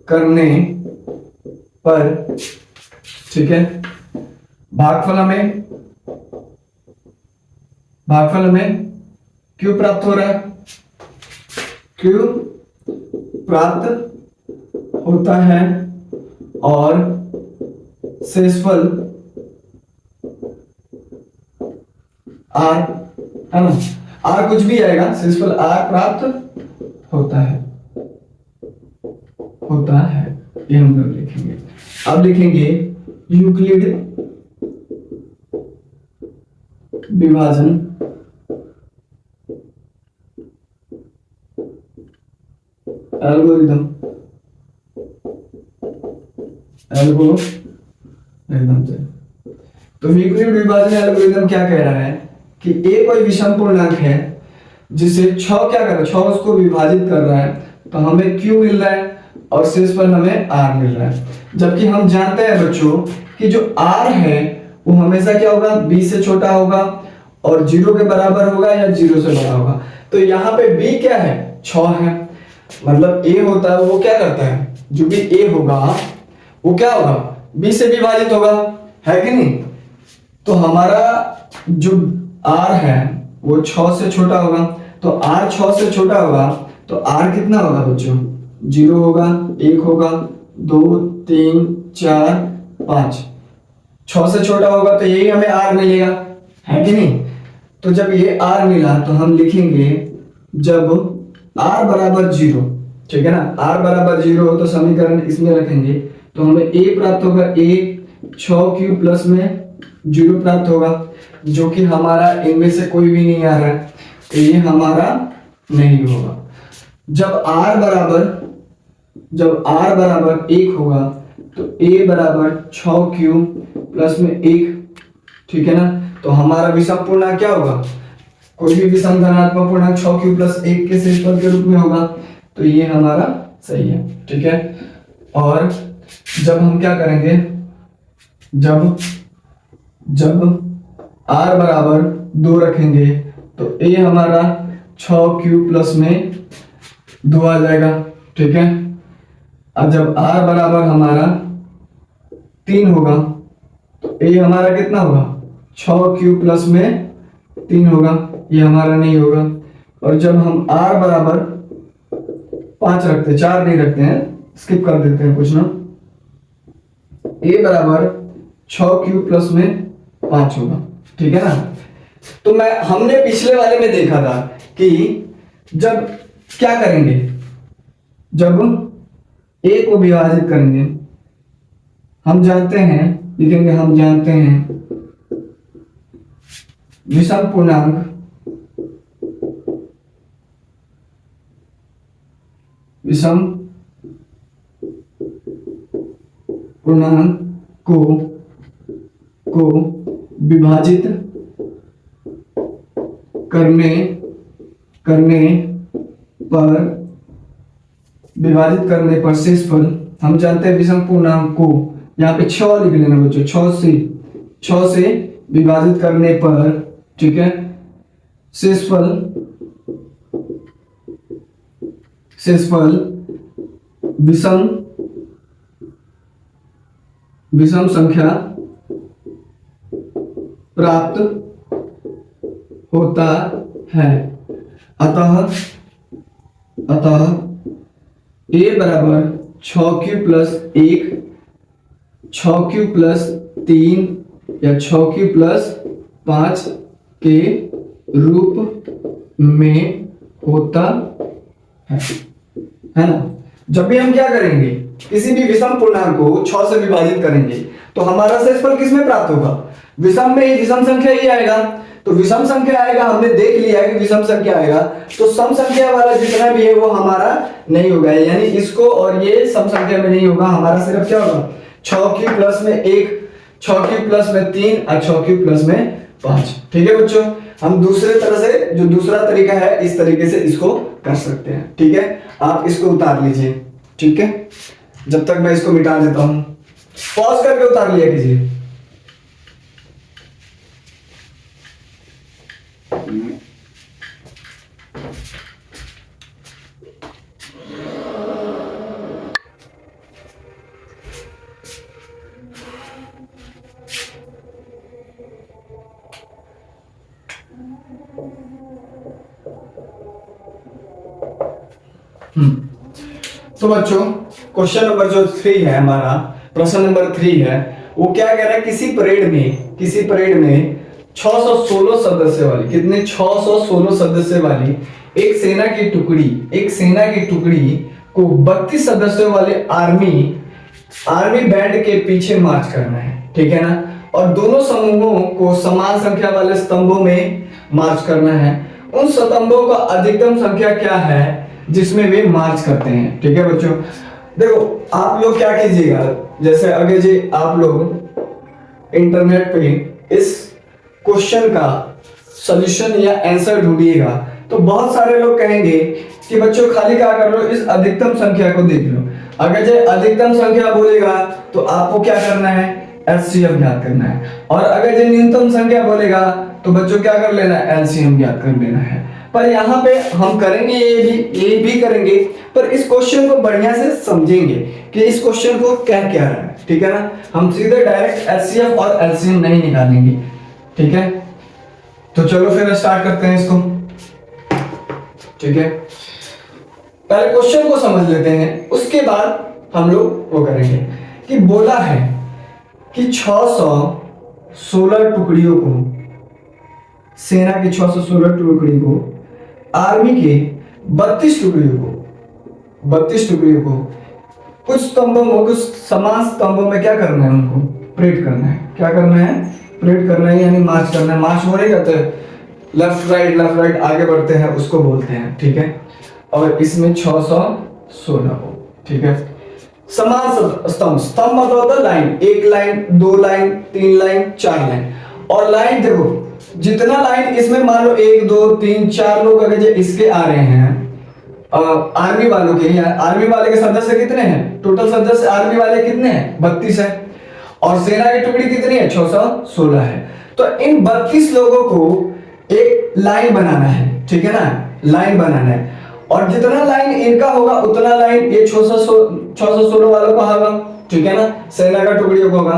करने पर, ठीक है, भागफल हमें भागफल हमें क्यू प्राप्त हो रहा है, क्यू प्राप्त होता है और शेषफल आर, है ना, आर कुछ भी आएगा, शेषफल आर प्राप्त होता है, ये हम लोग लिखेंगे। अब लिखेंगे यूक्लिड विभाजन एल्गोरिदम से। तो यूक्लिड विभाजन एल्गोरिदम क्या कह रहा है कि ए कोई विषम पूर्णांक है जिसे 6 क्या कर रहा है, 6 उसको विभाजित कर रहा है, तो हमें क्यू मिल रहा है और शेषफल हमें आर मिल रहा है। जबकि हम जानते हैं बच्चों कि जो आर है वो हमेशा क्या होगा, बी से छोटा होगा और 0 के बराबर होगा या 0 से बड़ा होगा। तो यहाँ पे बी क्या है, 6 है, मतलब ए होता है वो क्या करता है, जो भी ए होगा वो क्या होगा, बी से विभाजित होगा, है कि नहीं। तो हमारा जो आर है वो 6 से छोटा होगा, तो आर 6 से छोटा होगा तो आर कितना होगा बच्चों, 0 होगा, 1 होगा, 2 3 4 5, 6 से छोटा होगा तो यही हमें आर मिलेगा, है कि नहीं। तो जब ये आर मिला तो हम लिखेंगे जब आर बराबर 0, ठीक है ना, आर बराबर 0 हो तो समीकरण इसमें रखेंगे तो हमें ए प्राप्त होगा, ए 6 क्यूब प्लस में 0 प्राप्त होगा, जो कि हमारा इनमें से कोई भी नहीं आ रहा है, तो ये हमारा नहीं होगा। जब r बराबर 1 होगा तो a बराबर 6 क्यूब प्लस में 1, ठीक है ना। तो हमारा विषम पूर्णांक क्या होगा, कोई भी विषम धनात्मक पूर्णांक 6 क्यूब प्लस 1 के शेषफल के रूप में होगा, तो ये हमारा सही है, ठीक है। और जब हम क्या करेंगे, जब r बराबर 2 रखेंगे तो a हमारा 6 क्यूब प्लस में 2 आ जाएगा, ठीक है। अब जब r बराबर हमारा 3 होगा तो a हमारा कितना होगा, 6 क्यूब प्लस में 3 होगा, ये हमारा नहीं होगा। और जब हम r बराबर 5 रखते हैं, 4 नहीं रखते हैं, स्किप कर देते हैं कुछ ना, a बराबर 6 क्यूब प्लस में 5 होगा, ठीक है ना। तो हमने पिछले वाले में देखा था कि जब क्या करेंगे, जब a को विभाजित करेंगे, हम जानते हैं, लिखेंगे हम जानते हैं विषम पूर्णांक को विभाजित करने पर शेषफल, हम जानते हैं विषम पूर्णांक को, यहाँ पे 6 लिख लेना बच्चों, 6 से विभाजित करने पर, ठीक है, शेषफल विषम संख्या प्राप्त होता है। अतः a बराबर 6 क्यूब प्लस 1, 6 क्यूब प्लस 3 या 6 क्यूब प्लस 5 के रूप में होता है ना। जब भी हम क्या करेंगे, किसी भी विषम पूर्णांक को 6 से विभाजित करेंगे तो हमारा शेषफल किसमें प्राप्त होगा, विषम में ही, विषम संख्या ही आएगा। तो विषम संख्या आएगा, हमने देख लिया है कि विषम संख्या आएगा, तो सम संख्या वाला जितना भी है वो हमारा नहीं होगा, यानी इसको और ये सम संख्या में नहीं होगा, हमारा सिर्फ क्या होगा, 6 क्यूब प्लस में 1, 6 क्यूब प्लस में 3 और 6 क्यूब प्लस में 5, ठीक है बच्चों। हम दूसरे तरह से, जो दूसरा तरीका है, इस तरीके से इसको कर सकते हैं, ठीक है। आप इसको उतार लीजिए, ठीक है, जब तक मैं इसको मिटा देता हूं, पॉज करके उतार लिया कीजिए। तो बच्चों क्वेश्चन नंबर जो 3 है हमारा, प्रश्न नंबर 3 है, वो क्या कह रहा है, किसी परेड में 616 सदस्य वाली, कितने 616 सदस्य वाली एक सेना की टुकड़ी को 32 सदस्यों वाले आर्मी बैंड के पीछे मार्च करना है, ठीक है ना। और दोनों समूहों को समान संख्या वाले स्तंभों में मार्च करना है। उन स्तंभों का अधिकतम संख्या क्या है जिसमें वे मार्च करते हैं, ठीक है बच्चों। देखो आप लोग क्या कीजिएगा, जैसे आगे जी आप लोग इंटरनेट पे इस क्वेश्चन का सॉल्यूशन या आंसर ढूंढिएगा, तो बहुत सारे लोग कहेंगे कि बच्चों खाली क्या कर लो, इस अधिकतम संख्या को देख लो। अगर जो अधिकतम संख्या बोलेगा तो आपको क्या करना है, एलसीएम ज्ञात करना है। और अगर जो न्यूनतम संख्या बोलेगा तो बच्चों क्या कर लेना है, एलसीएम ज्ञात कर लेना है। पर यहाँ पे हम करेंगे ये भी करेंगे, पर इस क्वेश्चन को बढ़िया से समझेंगे कि इस क्वेश्चन को क्या क्या है, ठीक है ना। हम सीधे डायरेक्ट एलसीएम और एलसीएम नहीं निकालेंगे, ठीक है। तो चलो फिर स्टार्ट करते हैं इसको, ठीक है। पहले क्वेश्चन को समझ लेते हैं, उसके बाद हम लोग वो करेंगे कि बोला है कि 616 टुकड़ियों को, सेना की 616 टुकड़ी को, आर्मी के 32 टुकड़ियों को कुछ स्तंभों में, कुछ समान स्तंभों में क्या करना है, उनको परेड करना है। क्या करना है, परेड करना है, यानी मार्च करना है। मार्च हो रहेगा तो लेफ्ट राइट आगे बढ़ते हैं, उसको बोलते हैं, ठीक है। और इसमें 616 को, ठीक है। समान स्तंभ मतलब होता है line, 1 line 2 line 3 line 4 line. और लाइन देखो जितना लाइन इसमें मान लो 1 2 3 4 लोग अगर इसके आ रहे हैं, आर्मी वालों के, आर्मी वाले के सदस्य कितने हैं, टोटल सदस्य आर्मी वाले कितने हैं, 32 है। और सेना की टुकड़ी कितनी है, 616 है। तो इन 32 लोगों को एक लाइन बनाना है, ठीक है ना, लाइन बनाना है। और जितना लाइन इनका होगा उतना लाइन ये 616 वालों का होगा, ठीक है ना, सेना का टुकड़ियों का होगा।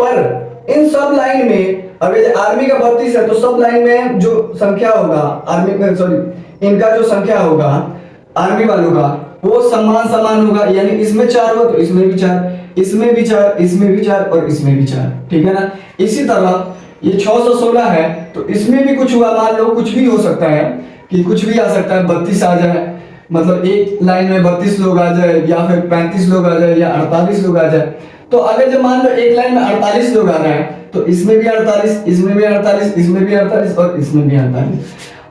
पर इन सब लाइन में अगर आर्मी का 32 है तो सब लाइन में जो संख्या होगा आर्मी में, सॉरी इनका जो संख्या होगा आर्मी वालों का, वो समान होगा। यानी इसमें 4 हो तो इसमें भी 4, इसमें भी 4, इसमें भी 4 और इसमें भी 4, ठीक है ना। इसी तरह ये 616 है तो इसमें भी कुछ हुआ, मान लो कुछ भी हो सकता है कि कुछ भी आ सकता है, 32 आ जाए, मतलब एक लाइन में 32 लोग आ जाए, या फिर 35 लोग आ जाए, या 48 लोग आ जाए। तो अगर जब मान लो एक लाइन में 48 लोग आ रहे हैं तो इसमें भी 48, इसमें भी 48, इसमें भी 48 और इसमें भी 48।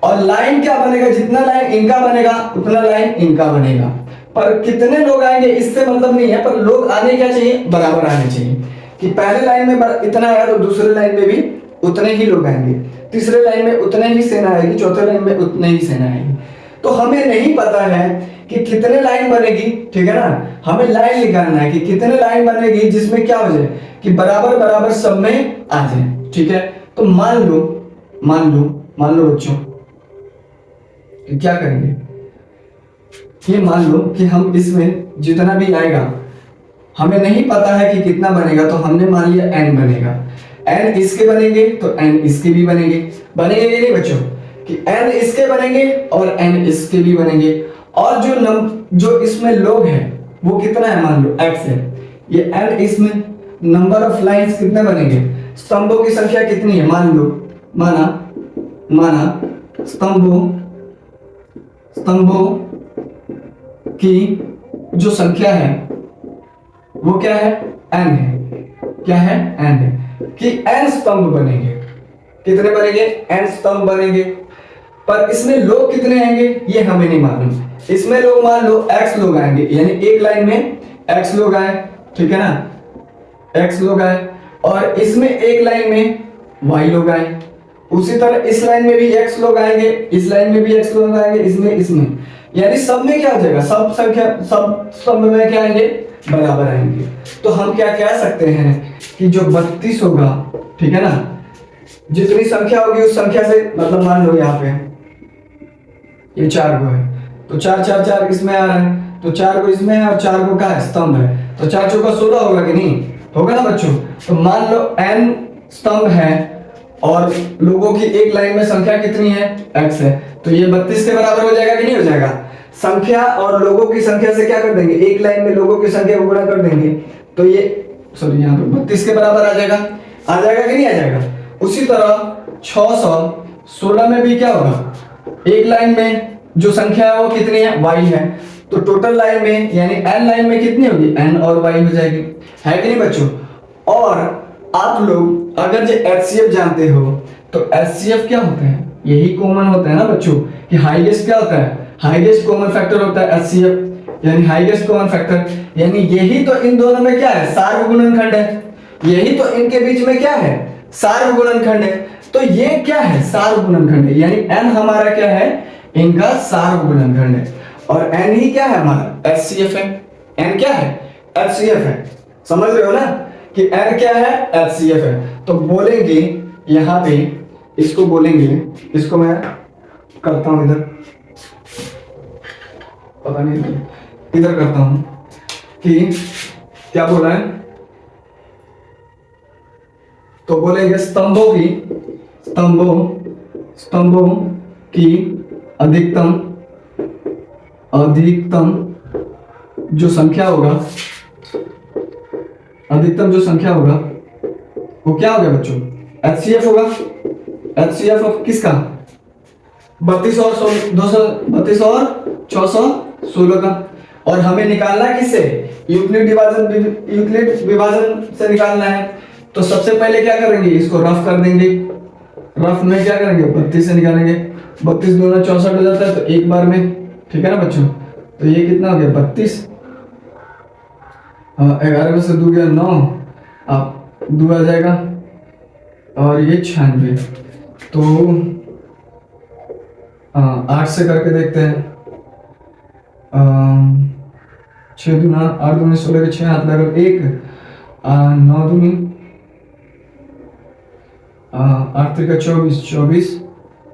और लाइन क्या बनेगा, जितना लाइन इनका बनेगा उतना लाइन इनका बनेगा। पर कितने लोग आएंगे इससे मतलब नहीं है, पर लोग आने क्या चाहिए, बराबर आने चाहिए। कि पहले लाइन में इतना आया तो दूसरे लाइन में भी उतने ही लोग आएंगे, तीसरे लाइन में उतने ही सेना आएगी, चौथे लाइन में उतने ही सेना आएगी। तो हमें नहीं पता है कि कितने लाइन बनेगी, ठीक है ना, हमें लाइन निकालना है कि कितने लाइन बनेगी जिसमें क्या हो जाए कि बराबर सब में आ जाए, ठीक है। तो मान लो बच्चों क्या करेंगे, ये मान लो कि हम इसमें जितना भी आएगा हमें नहीं पता है कि कितना बनेगा, तो हमने मान लिया n बनेगा। n इसके बनेंगे तो n इसके भी बनेंगे कि नहीं बच्चों, कि n इसके बनेंगे और n इसके भी बनेंगे। और जो इसमें लोग हैं वो कितना है, मान लो x है, ये n इसमें नंबर ऑफ लाइंस कितने बनेंगे, स्तंभों की संख्या कितनी है, मान लो माना स्तंभों की जो संख्या है वो क्या है, n है। क्या है, n है कि n स्तंभ बनेंगे। कितने बनेंगे, n स्तंभ बनेंगे। पर इसमें लोग कितने आएंगे ये हमें नहीं मालूम। इसमें लोग मान लो x लोग आएंगे, यानी एक लाइन में x लोग आए, ठीक है ना, x लोग आए। और इसमें एक लाइन में y लोग आए। उसी तरह इस लाइन में भी x लोग आएंगे, इस लाइन में भी x लोग आएंगे, इसमें यानी सब में क्या हो जाएगा, सब स्तंभ में क्या आएंगे, बराबर आएंगे। तो हम क्या कह सकते हैं कि जो 32 होगा, ठीक है ना, जितनी संख्या होगी उस संख्या से, मतलब मान लो यहाँ पे ये 4 को है तो 4 4 4 इसमें आ रहा है, तो 4 को इसमें है और 4 को क्या है, स्तंभ है, तो 4 चौका 16 होगा कि नहीं, होगा ना बच्चों। तो मान लो n स्तंभ है और लोगों की एक लाइन में संख्या कितनी है, x है, तो ये 32 के बराबर हो जाएगा कि नहीं हो जाएगा। संख्या और लोगों की संख्या से क्या कर देंगे, एक लाइन में लोगों की संख्या को गुणा कर देंगे, तो ये सॉरी यहाँ पे 32 के बराबर आ जाएगा कि नहीं आ जाएगा। उसी तरह 616 में भी क्या होगा, एक लाइन में जो संख्या है वो कितनी है, y है, तो टोटल लाइन में यानी n लाइन में कितनी होगी, n और y हो जाएगी, है कि नहीं बच्चों। और आप लोग अगर जो HCF जानते हो तो HCF क्या होता है, यही कॉमन होता है ना बच्चों, कि हाईएस्ट क्या होता है, हाईएस्ट कॉमन फैक्टर होता है HCF, यानी हाईएस्ट कॉमन फैक्टर, यानी यही तो इन दोनों में क्या है, सार्वगुणनखंड है, यही तो इनके बीच में क्या है, सार्वगुणनखंड है। तो ये क्या है, सार्वगुणनखंड है, यानी n हमारा क्या है, इनका सार्वगुणनखंड है, और n ही क्या है हमारा, HCF है, n क्या है, HCF है, समझ रहे हो ना कि n क्या है, HCF है। तो बोलेंगे यहाँ पे, इसको बोलेंगे, इसको मैं करता हूं इधर, पता नहीं इधर करता हूं, कि क्या बोला है, तो बोलेंगे स्तंभों की अधिकतम जो संख्या होगा, अधिकतम जो संख्या होगा वो क्या होगा बच्चों, HCF होगा। HCF ऑफ किसका, 32 और 616 का। और हमें निकालना है किससे, यूक्लिड विभाजन से निकालना है। तो सबसे पहले क्या करेंगे, इसको रफ कर देंगे, रफ में क्या करेंगे, 32 से निकालेंगे, 32 दूना 64 हो जाता है, तो एक बार में, ठीक है ना बच्चों। तो ये कितना हो गया, 32, 11 में से 2 गया 9, अब 2 आ जाएगा, और ये 96, तो 8 से करके देखते हैं, 6 दूना 8 दूनी 16 के 6 हाथ लगा 1, 9 दूनी 8 त्रिका 24,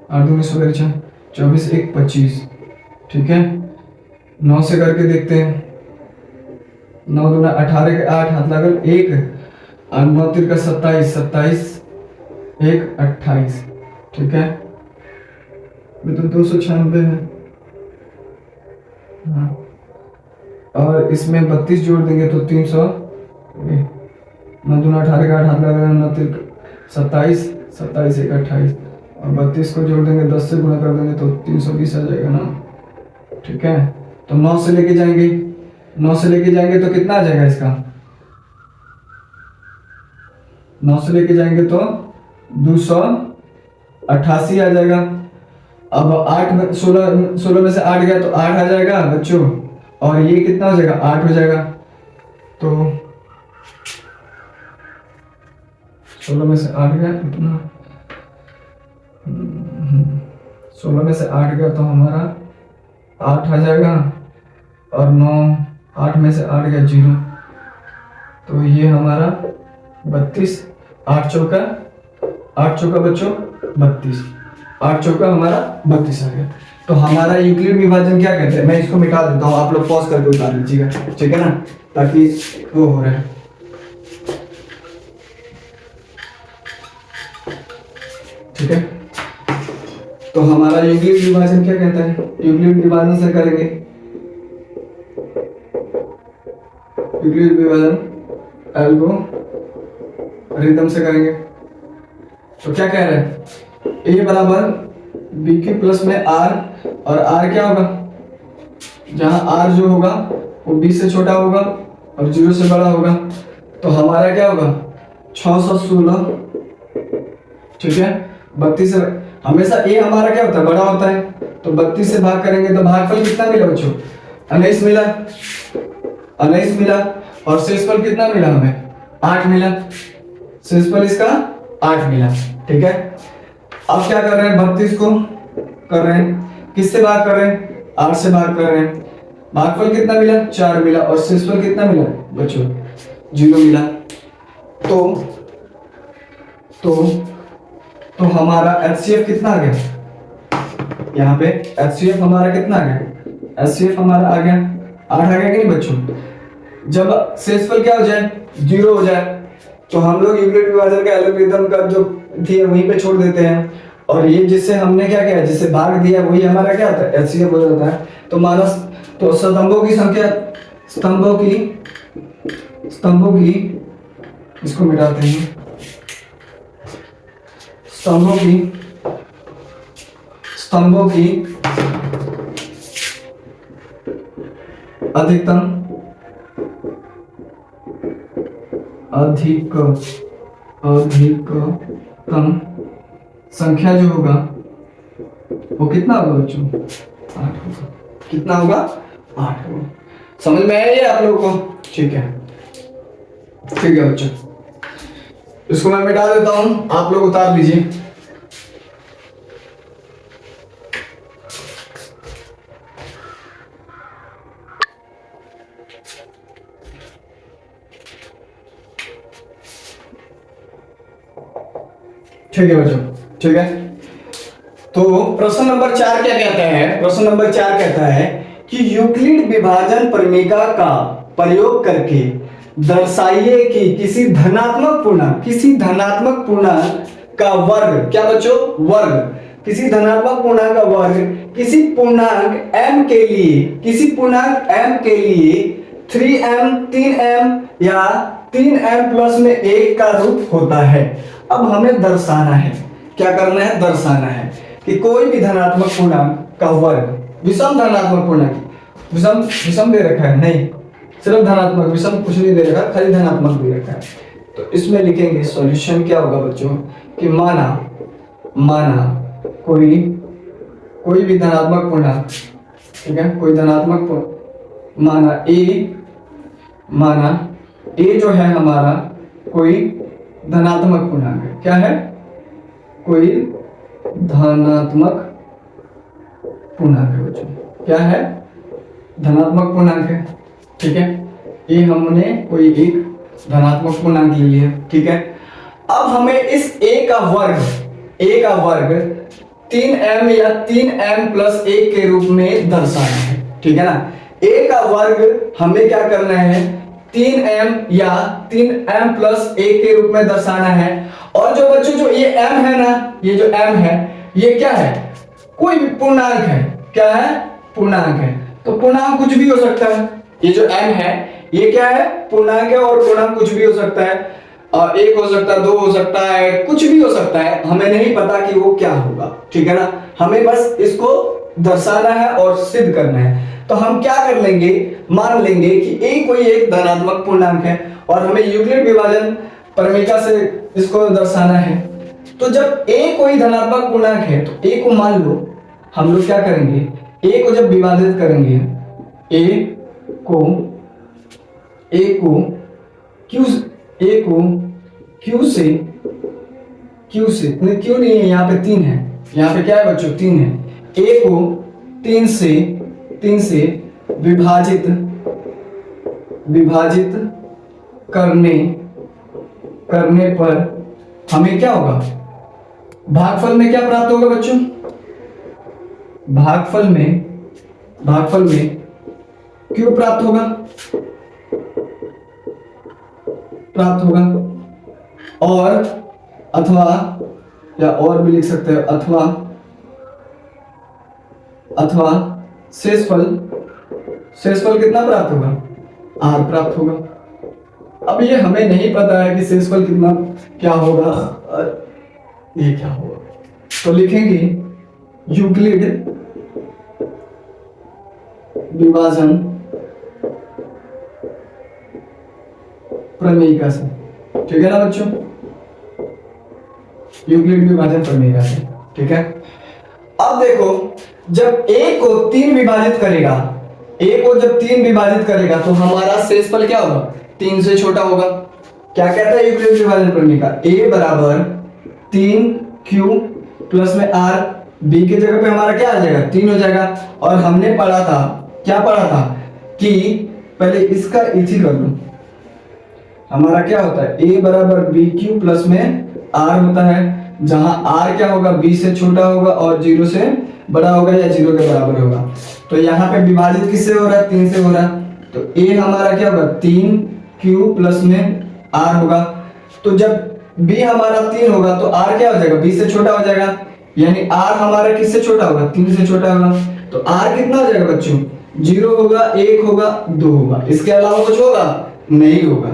8 दूनी 16 के 6, 24 1 25, ठीक है। 9 से करके देखते हैं, 9 दूना 18 के 8 हाथ लगल 1, 9 त्रिका 27 1 28, ठीक है। ये तो 296 है, हाँ। और इसमें 32 जोड़ देंगे तो 300, 9 दूना 18 का 8 हाथ लगा 9 त्रिक 27 1 28, और 32 को जोड़ देंगे 10 से गुणा कर देंगे तो 320 आ जाएगा ना, ठीक है। तो 9 से लेके जाएंगे, 9 से लेके जाएंगे तो कितना आ जाएगा इसका, 9 से लेके जाएंगे तो 288 आ जाएगा। अब 8 में 16 में से 8 गया तो 8 आ जाएगा बच्चों, और ये कितना हो जाएगा, 8 हो जाएगा। तो 16 में से 8 गया कितना, 16 में से 8 गया तो हमारा 8 आ जाएगा, और 8 में से 8 गया 0, तो ये हमारा 32, 8 चौका बच्चों 32, 8 चौका हमारा 32 आ गया। तो हमारा यूक्लिड विभाजन क्या कहते हैं, मैं इसको मिटा देता हूँ, आप लोग पॉज करके उतार लीजिएगा, ठीक है ना, ताकि वो हो रहा है, ठीक है। तो हमारा यूक्लिड विभाजन क्या कहता है, यूक्लिड विभाजन से करेंगे, यूक्लिड विभाजन एल्गोरिथम से करेंगे। तो क्या कह रहे हैं, a बराबर बी क्यू प्लस में r, और r क्या होगा, जहां r जो होगा वो b से छोटा होगा और 0 से बड़ा होगा, तो हमारा क्या होगा 616, ठीक है। 32 से हमेशा a हमारा क्या होता है, बड़ा होता है, तो 32 से भाग करेंगे तो भागफल कितना मिला बच्चों, 19 मिला, और शेषफल कितना मिला हमें, 8 मिला, शेषफल इसका 8 मिला, ठीक है। अब क्या कर रहे हैं, 32 को कर रहे हैं, किससे भाग कर रहे हैं, 8 से भाग कर रहे हैं, भागफल कितना मिला, 4 मिला, और शेषफल कितना मिला बच्चों, 0 मिला। तो हमारा HCF कितना आ गया, यहाँ पे HCF हमारा कितना आ गया, HCF हमारा आ गया 8 आ गया कि नहीं बच्चों। जब शेषफल क्या हो जाए, 0 हो जाए, तो हम लोग यूक्लिड विभाजन का एल्गोरिथम का जो दिया वहीं पे छोड़ देते हैं, और ये जिससे हमने क्या किया, जिससे भाग दिया वही हमारा क्या होता है, एचसीएफ हो जाता है। तो माना, तो स्तंभों की संख्या, स्तंभों की इसको मिटाते हैं, स्तंभों की अधिकतम संख्या जो होगा वो कितना होगा बच्चों, 8 होगा। कितना होगा, 8 होगा। समझ में आया ये आप लोगों को? ठीक है, ठीक है बच्चों, इसको मैं मिटा देता हूं, आप लोग उतार लीजिए। ठीक है बच्चों, ठीक है। तो प्रश्न नंबर 4 क्या कहता है? प्रश्न नंबर 4 कहता है कि यूक्लिड विभाजन प्रमेय का प्रयोग करके दर्शाइए कि किसी धनात्मक पूर्णांक का वर्ग, क्या बच्चों, वर्ग, किसी धनात्मक पूर्णांक का वर्ग किसी पूर्णांक m के लिए 3m या 3m प्लस में 1 का रूप होता है। अब हमें दर्शाना है, क्या करना है, दर्शाना है कि कोई भी धनात्मक पूर्णांक का वर्ग, विषम धनात्मक पूर्णांक, विषम दे रखा है नहीं, सिर्फ धनात्मक, विषम कुछ नहीं दे रखा, खाली धनात्मक दे रखा है। तो इसमें लिखेंगे सॉल्यूशन क्या होगा बच्चों कि माना कोई भी धनात्मक पूर्णांक, ठीक है, कोई धनात्मक माना ए जो है हमारा कोई धनात्मक पूर्णांक है, क्या है, कोई धनात्मक पूर्णांक है बच्चों, क्या है, धनात्मक पूर्णांक है। ठीक है, ये हमने कोई एक धनात्मक पूर्णांक ले लिया, ठीक है। अब हमें इस a का वर्ग 3m या 3m प्लस 1 के रूप में दर्शाना है, ठीक है ना। a का वर्ग हमें क्या करना है, 3m या 3m प्लस 1 के रूप में दर्शाना है। और जो बच्चों जो ये m है ना, ये जो m है ये क्या है, कोई भी पूर्णांक है, क्या है, पूर्णांक है। तो पूर्णांक कुछ भी हो सकता है, ये जो m है ये क्या है, पूर्णांक है, और पूर्णांक कुछ भी हो सकता है, 1 हो सकता है, 2 हो सकता है, कुछ भी हो सकता है, हमें नहीं पता कि वो क्या होगा, ठीक है ना। हमें बस इसको दर्शाना है और सिद्ध करना है। तो हम क्या कर लेंगे, मान लेंगे कि a कोई एक धनात्मक पूर्णांक है और हमें यूक्लिड विभाजन प्रमेय से इसको दर्शाना है। तो जब a कोई धनात्मक पूर्णांक है तो a को मान लो, हम लोग क्या करेंगे, a को जब विभाजित करेंगे, a को q से नहीं, क्यों नहीं है, यहाँ पे 3 है, यहाँ पे क्या है बच्चों, 3 है। a को 3 से विभाजित करने पर हमें क्या होगा, भागफल में क्या प्राप्त होगा बच्चों, भागफल में q प्राप्त होगा, और अथवा, या और भी लिख सकते हैं, अथवा शेषफल कितना प्राप्त होगा, r प्राप्त होगा। अब ये हमें नहीं पता है कि शेषफल कितना क्या होगा, ये क्या होगा, तो लिखेंगे यूक्लिड विभाजन प्रमेय से, ठीक है ना बच्चों, यूक्लिड विभाजन प्रमेय से, ठीक है। अब देखो, जब a को 3 विभाजित करेगा, तो हमारा शेषफल क्या होगा, 3 से छोटा होगा। क्या कहता है यूक्लिड विभाजन प्रमेय का, a बराबर 3q प्लस में r, b की जगह पे हमारा क्या आ जाएगा, 3 हो जाएगा। और हमने पढ़ा था, क्या पढ़ा था कि पहले इसका इथी कर लो, हमारा क्या होता है, a बराबर bq प्लस में r होता है, जहां r क्या होगा, b से छोटा होगा और 0 से बड़ा होगा या 0 के बराबर होगा। तो यहाँ पे विभाजित किससे हो रहा है, 3 से हो रहा है, तो a हमारा क्या होगा, 3q प्लस में r होगा। तो जब b हमारा 3 होगा तो r क्या हो जाएगा, b से छोटा हो जाएगा, यानी r हमारा किससे छोटा होगा, 3 से छोटा होगा। तो r कितना हो जाएगा बच्चों, 0 होगा, 1 होगा, 2 होगा, इसके अलावा कुछ होगा नहीं होगा।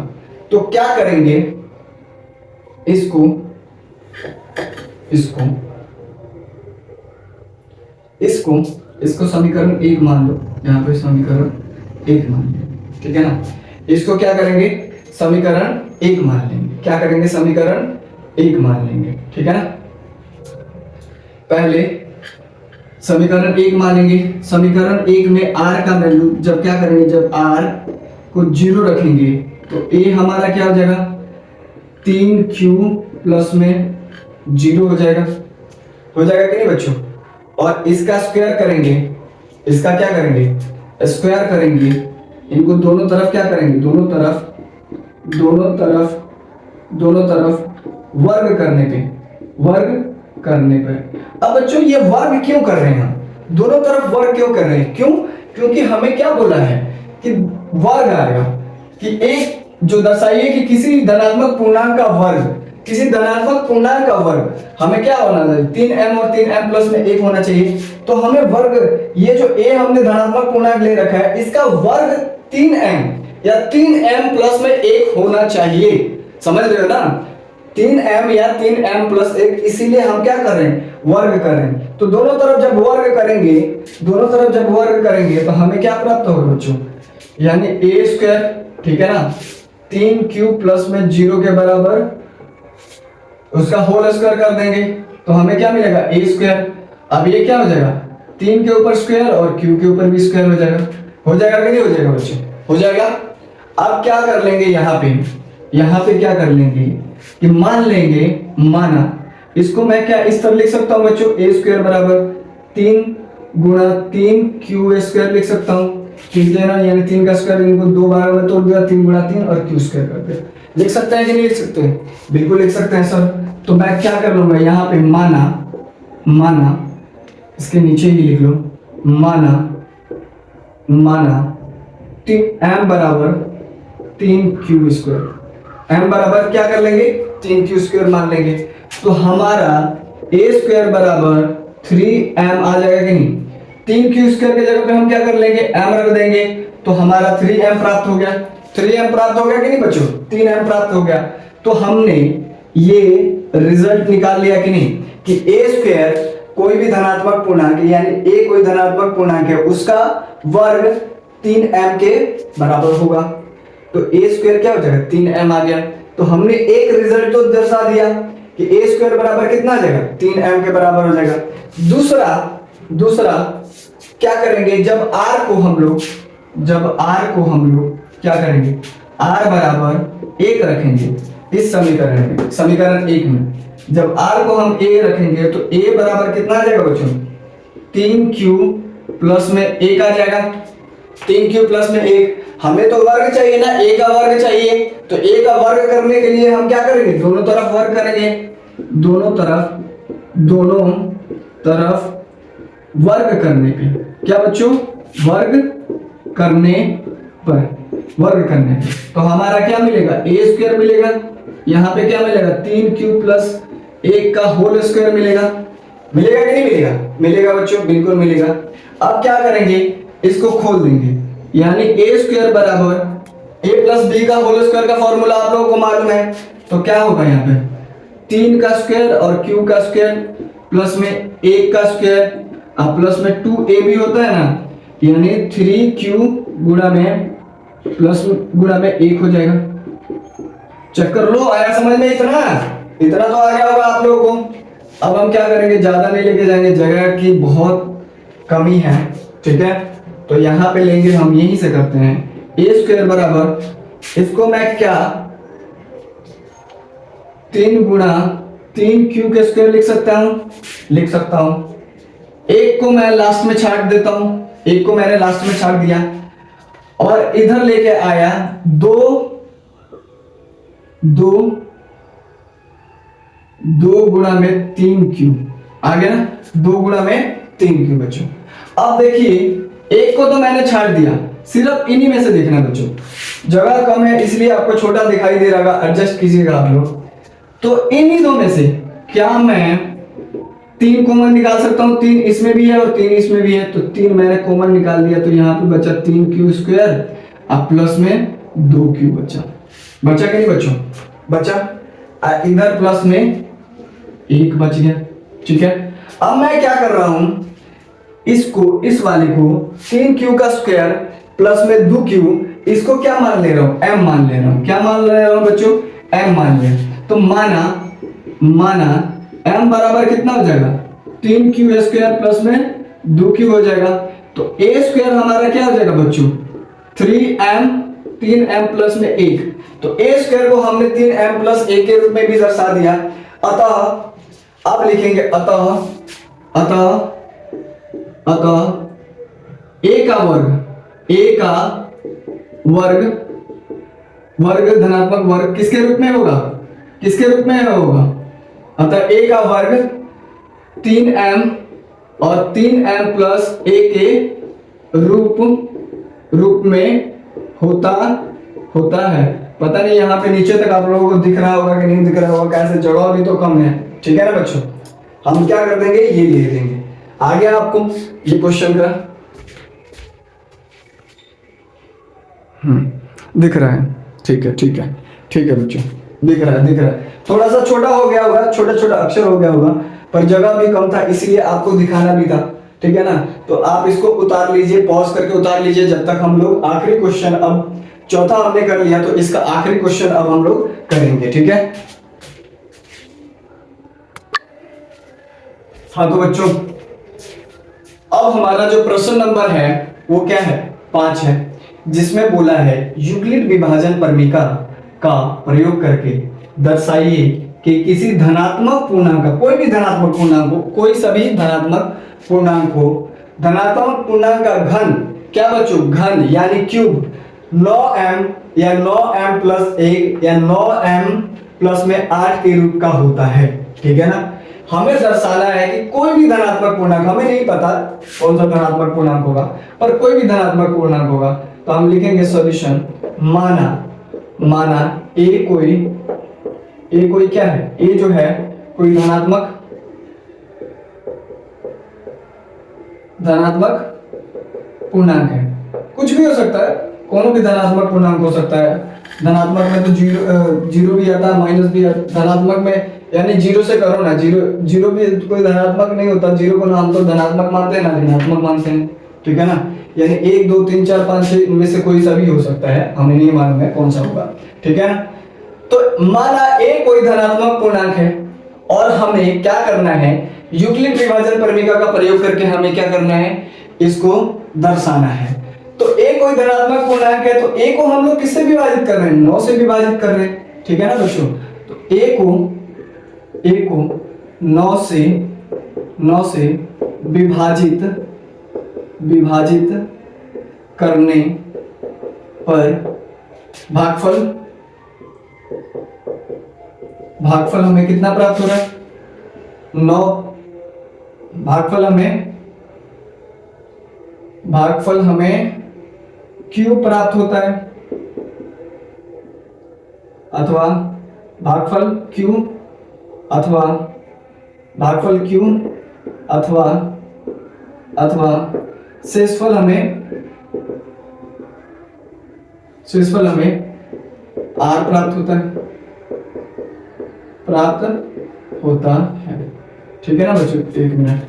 तो क्या करेंगे, इसको इसको इसको इसको समीकरण 1 मान लो, यहाँ पे समीकरण 1 मान लो, ठीक है ना। इसको क्या करेंगे, समीकरण 1 मान लेंगे, क्या करेंगे, समीकरण 1 मान लेंगे, ठीक है ना। पहले समीकरण 1 मानेंगे, समीकरण 1 में r का वैल्यू जब क्या करेंगे, जब r को 0 रखेंगे तो a हमारा क्या हो जाएगा, 3q प्लस में 0 हो जाएगा कि नहीं बच्चों। और इसका स्क्वायर करेंगे, इसका क्या करेंगे, स्क्वायर करेंगे, इनको दोनों तरफ क्या करेंगे, दोनों तरफ वर्ग करने पे। अब बच्चों ये वर्ग क्यों कर रहे हैं हम, दोनों तरफ वर्ग क्यों कर रहे हैं, क्यों, क्योंकि हमें क्या बोला है कि वर्ग आएगा, कि एक जो दर्शाइए कि किसी धनात्मक पूर्णांक का वर्ग, किसी धनात्मक पूर्णांक का वर्ग हमें क्या होना चाहिए, 3m और 3m प्लस में 1 होना चाहिए। तो हमें वर्ग, ये जो a हमने धनात्मक पूर्णांक ले रखा है, इसका वर्ग 3m या 3m प्लस में 1 होना चाहिए, समझ रहे हो ना, 3m या 3m प्लस 1, इसीलिए हम क्या कर रहे हैं, वर्ग कर रहे हैं। तो दोनों तरफ जब वर्ग करेंगे तो हमें क्या प्राप्त होगा बच्चों, यानी a स्क्वायर, ठीक है ना, 3q प्लस में 0 के बराबर उसका होल स्क्वायर कर देंगे तो हमें क्या मिलेगा, a स्क्वायर। अब ये क्या हो जाएगा, 3 के ऊपर स्क्वायर और q के ऊपर भी स्क्वायर हो जाएगा कि नहीं हो जाएगा बच्चों, हो जाएगा। अब क्या कर लेंगे, यहाँ पे क्या कर लेंगे कि मान लेंगे, माना इसको मैं क्या इस तरह लिख सकता हूँ बच्चों, a स्क्वायर बराबर 3 गुणा 3q स्क्वायर लिख सकता हूँ, ठीक है ना, यानी 3 का स्क्वायर, इनको 2 बार में तोड़ दिया, 3 गुणा 3 और q स्क्वायर कर दिया। लिख सकते हैं कि नहीं लिख सकते, बिल्कुल लिख सकते हैं सर। तो मैं क्या कर लूंगा, यहाँ पे माना इसके नीचे ही लिख लो, माना m बराबर 3q स्क्वायर, m बराबर क्या कर लेंगे, 3q स्क्वायर मान लेंगे। तो हमारा a स्क्वायर बराबर 3m आ जाएगा कि नहीं, 3q स्क्वायर की जगह पे हम क्या कर लेंगे, m रख देंगे, तो हमारा 3m प्राप्त हो गया, 3m प्राप्त हो गया कि नहीं बच्चों, 3m प्राप्त हो गया। तो हमने ये रिजल्ट निकाल लिया कि नहीं, कि a स्क्वायर कोई भी धनात्मक पूर्णांक, यानी a कोई धनात्मक पूर्णांक है, उसका वर्ग 3m के बराबर होगा। तो a स्क्वायर क्या हो जाएगा, 3m आ गया। तो हमने एक रिजल्ट तो दर्शा दिया कि a स्क्वायर बराबर कितना आ जाएगा, 3m के बराबर हो जाएगा। दूसरा क्या करेंगे, जब r को हम लोग क्या करेंगे, r बराबर 1 रखेंगे इस समीकरण 1 में, जब r को हम a रखेंगे तो a बराबर कितना आ जाएगा बच्चों, 3q प्लस में 1 आ जाएगा, 3q प्लस में 1। हमें तो वर्ग चाहिए ना, a का वर्ग चाहिए, तो a का वर्ग करने के लिए हम क्या करेंगे, दोनों तरफ वर्ग करेंगे, दोनों तरफ वर्ग करने पे, क्या बच्चों, वर्ग करने पे तो हमारा क्या मिलेगा, a स्क्वायर मिलेगा, यहाँ पे क्या मिलेगा, 3q प्लस 1 का होल स्क्वायर मिलेगा कि नहीं मिलेगा बच्चों, बिल्कुल मिलेगा। अब क्या करेंगे, इसको खोल देंगे, यानी a स्क्वायर बराबर a प्लस b का होल स्क्वायर का फॉर्मूला आप लोगों को मालूम है। तो क्या होगा, यहाँ पे 3 का स्क्वायर और q का स्क्वायर प्लस में 1 का स्क्वायर और प्लस में 2a भी होता है ना, यानी 3q गुणा में 1 हो जाएगा। चेक कर लो, आया समझ में, इतना तो आ गया होगा आप लोगों को। अब हम क्या करेंगे, ज्यादा नहीं लेके जाएंगे, जगह की बहुत कमी है, ठीक है। तो यहाँ पे लेंगे हम, यहीं से करते हैं, a स्क्वायर बराबर, इसको मैं क्या 3 गुणा 3q के स्क्वायर लिख सकता हूँ। एक को मैं लास्ट में छाट देता हूँ, एक को मैंने लास्ट में छाट दिया और इधर लेके आया 2 गुणा में 3q आ गया ना, 2 गुणा में 3q बच्चों। अब देखिए, एक को तो मैंने छाट दिया, सिर्फ इन्हीं में से देखना बच्चों, जगह कम है इसलिए आपको छोटा दिखाई दे रहा, एडजस्ट कीजिएगा आप लोग। तो इन्हीं दो में से क्या मैं 3 कॉमन निकाल सकता हूं? 3 इसमें भी है और 3 इसमें भी है, तो 3 मैंने कॉमन निकाल दिया, तो यहाँ पे बचा 3q² अब प्लस में 2q बचा कि नहीं बच्चों? बचा। इधर प्लस में 1 बच गया। ठीक है, अब मैं क्या कर रहा हूं, इसको, इस वाले को 3q² प्लस में 2q, इसको क्या मान ले रहा हूं? m मान ले रहा हूं। क्या मान ले रहा हूं बच्चों? m मान लिया। तो माना m बराबर कितना हो जाएगा? 3q² प्लस में 2q हो जाएगा। तो a² हमारा क्या हो जाएगा बच्चों? 3m प्लस में 1। तो a² को हमने 3m प्लस 1 के रूप में भी दर्शा दिया। अतः अब लिखेंगे अतः a का वर्ग धनात्मक वर्ग किसके रूप में होगा? अतः a का वर्ग 3m और 3m प्लस 1 के रूप में होता है। पता नहीं यहाँ पे नीचे तक आप लोगों को दिख रहा होगा कि नहीं दिख रहा होगा, कैसे जगह भी तो कम है। ठीक है ना बच्चों, हम क्या कर देंगे, ये लिख देंगे। आ गया आपको ये क्वेश्चन का? दिख रहा है? ठीक है बच्चों, दिख रहा है। थोड़ा सा छोटा हो गया होगा, छोटा अक्षर हो गया होगा, पर जगह भी कम था, इसलिए आपको दिखाना भी था। ठीक है ना, तो आप इसको उतार लीजिए, पॉज करके उतार लीजिए, जब तक हम लोग आखिरी क्वेश्चन, अब चौथा हमने कर लिया, तो इसका आखिरी क्वेश्चन अब हम लोग करेंगे। ठीक है, हाँ तो बच्चों, अब हमारा जो प्रश्न नंबर है वो क्या है? 5 है, जिसमें बोला है यूक्लिड विभाजन प्रमेय का प्रयोग करके दर्शाइए कि किसी धनात्मक पूर्णांक, कोई भी धनात्मक पूर्णांक हो, कोई सभी धनात्मक पूर्णांक हो, धनात्मक पूर्णांक का घन, क्या बच्चों? घन यानी क्यूब 9m या 9m प्लस 1 या 9m प्लस में 8 के रूप का होता है। ठीक है ना, हमें दर्शाना है कि कोई भी धनात्मक पूर्णांक, हमें नहीं पता कौन सा धनात्मक पूर्णांक होगा, पर कोई भी धनात्मक पूर्णांक होगा, तो हम लिखेंगे सॉल्यूशन। माना ए कोई क्या है? ए जो है कोई धनात्मक पूर्णांक है, कुछ भी हो सकता है, कोनो भी धनात्मक पूर्णांक हो सकता है। धनात्मक में तो जीरो भी आता है, माइनस भी आता है। धनात्मक में यानी जीरो से करो ना, जीरो भी कोई धनात्मक नहीं होता, जीरो को ना हम तो धनात्मक मानते हैं ना ऋणात्मक मानते हैं। ठीक है ना, यानी 1 2 3 4 5 6 इनमें से कोई सा भी हो सकता है, हमें नहीं मालूम है कौन सा होगा। ठीक है ना, तो माना ए कोई धनात्मक पूर्णांक है और हमें क्या करना है, यूक्लिड विभाजन प्रमेय का प्रयोग करके हमें क्या करना है, इसको दर्शाना है। तो ए कोई धनात्मक पूर्णांक है, तो ए को हम लोग किससे विभाजित कर रहे हैं? 9 से विभाजित कर रहे हैं। ठीक है ना बच्चों, तो ए को 9 से विभाजित करने पर भागफल हमें कितना प्राप्त हो रहा है? 9। भागफल हमें क्यू प्राप्त होता है, अथवा भागफल क्यू अथवा शेषफल हमें आर प्राप्त होता है। ठीक है ना बच्चों, 1 मिनट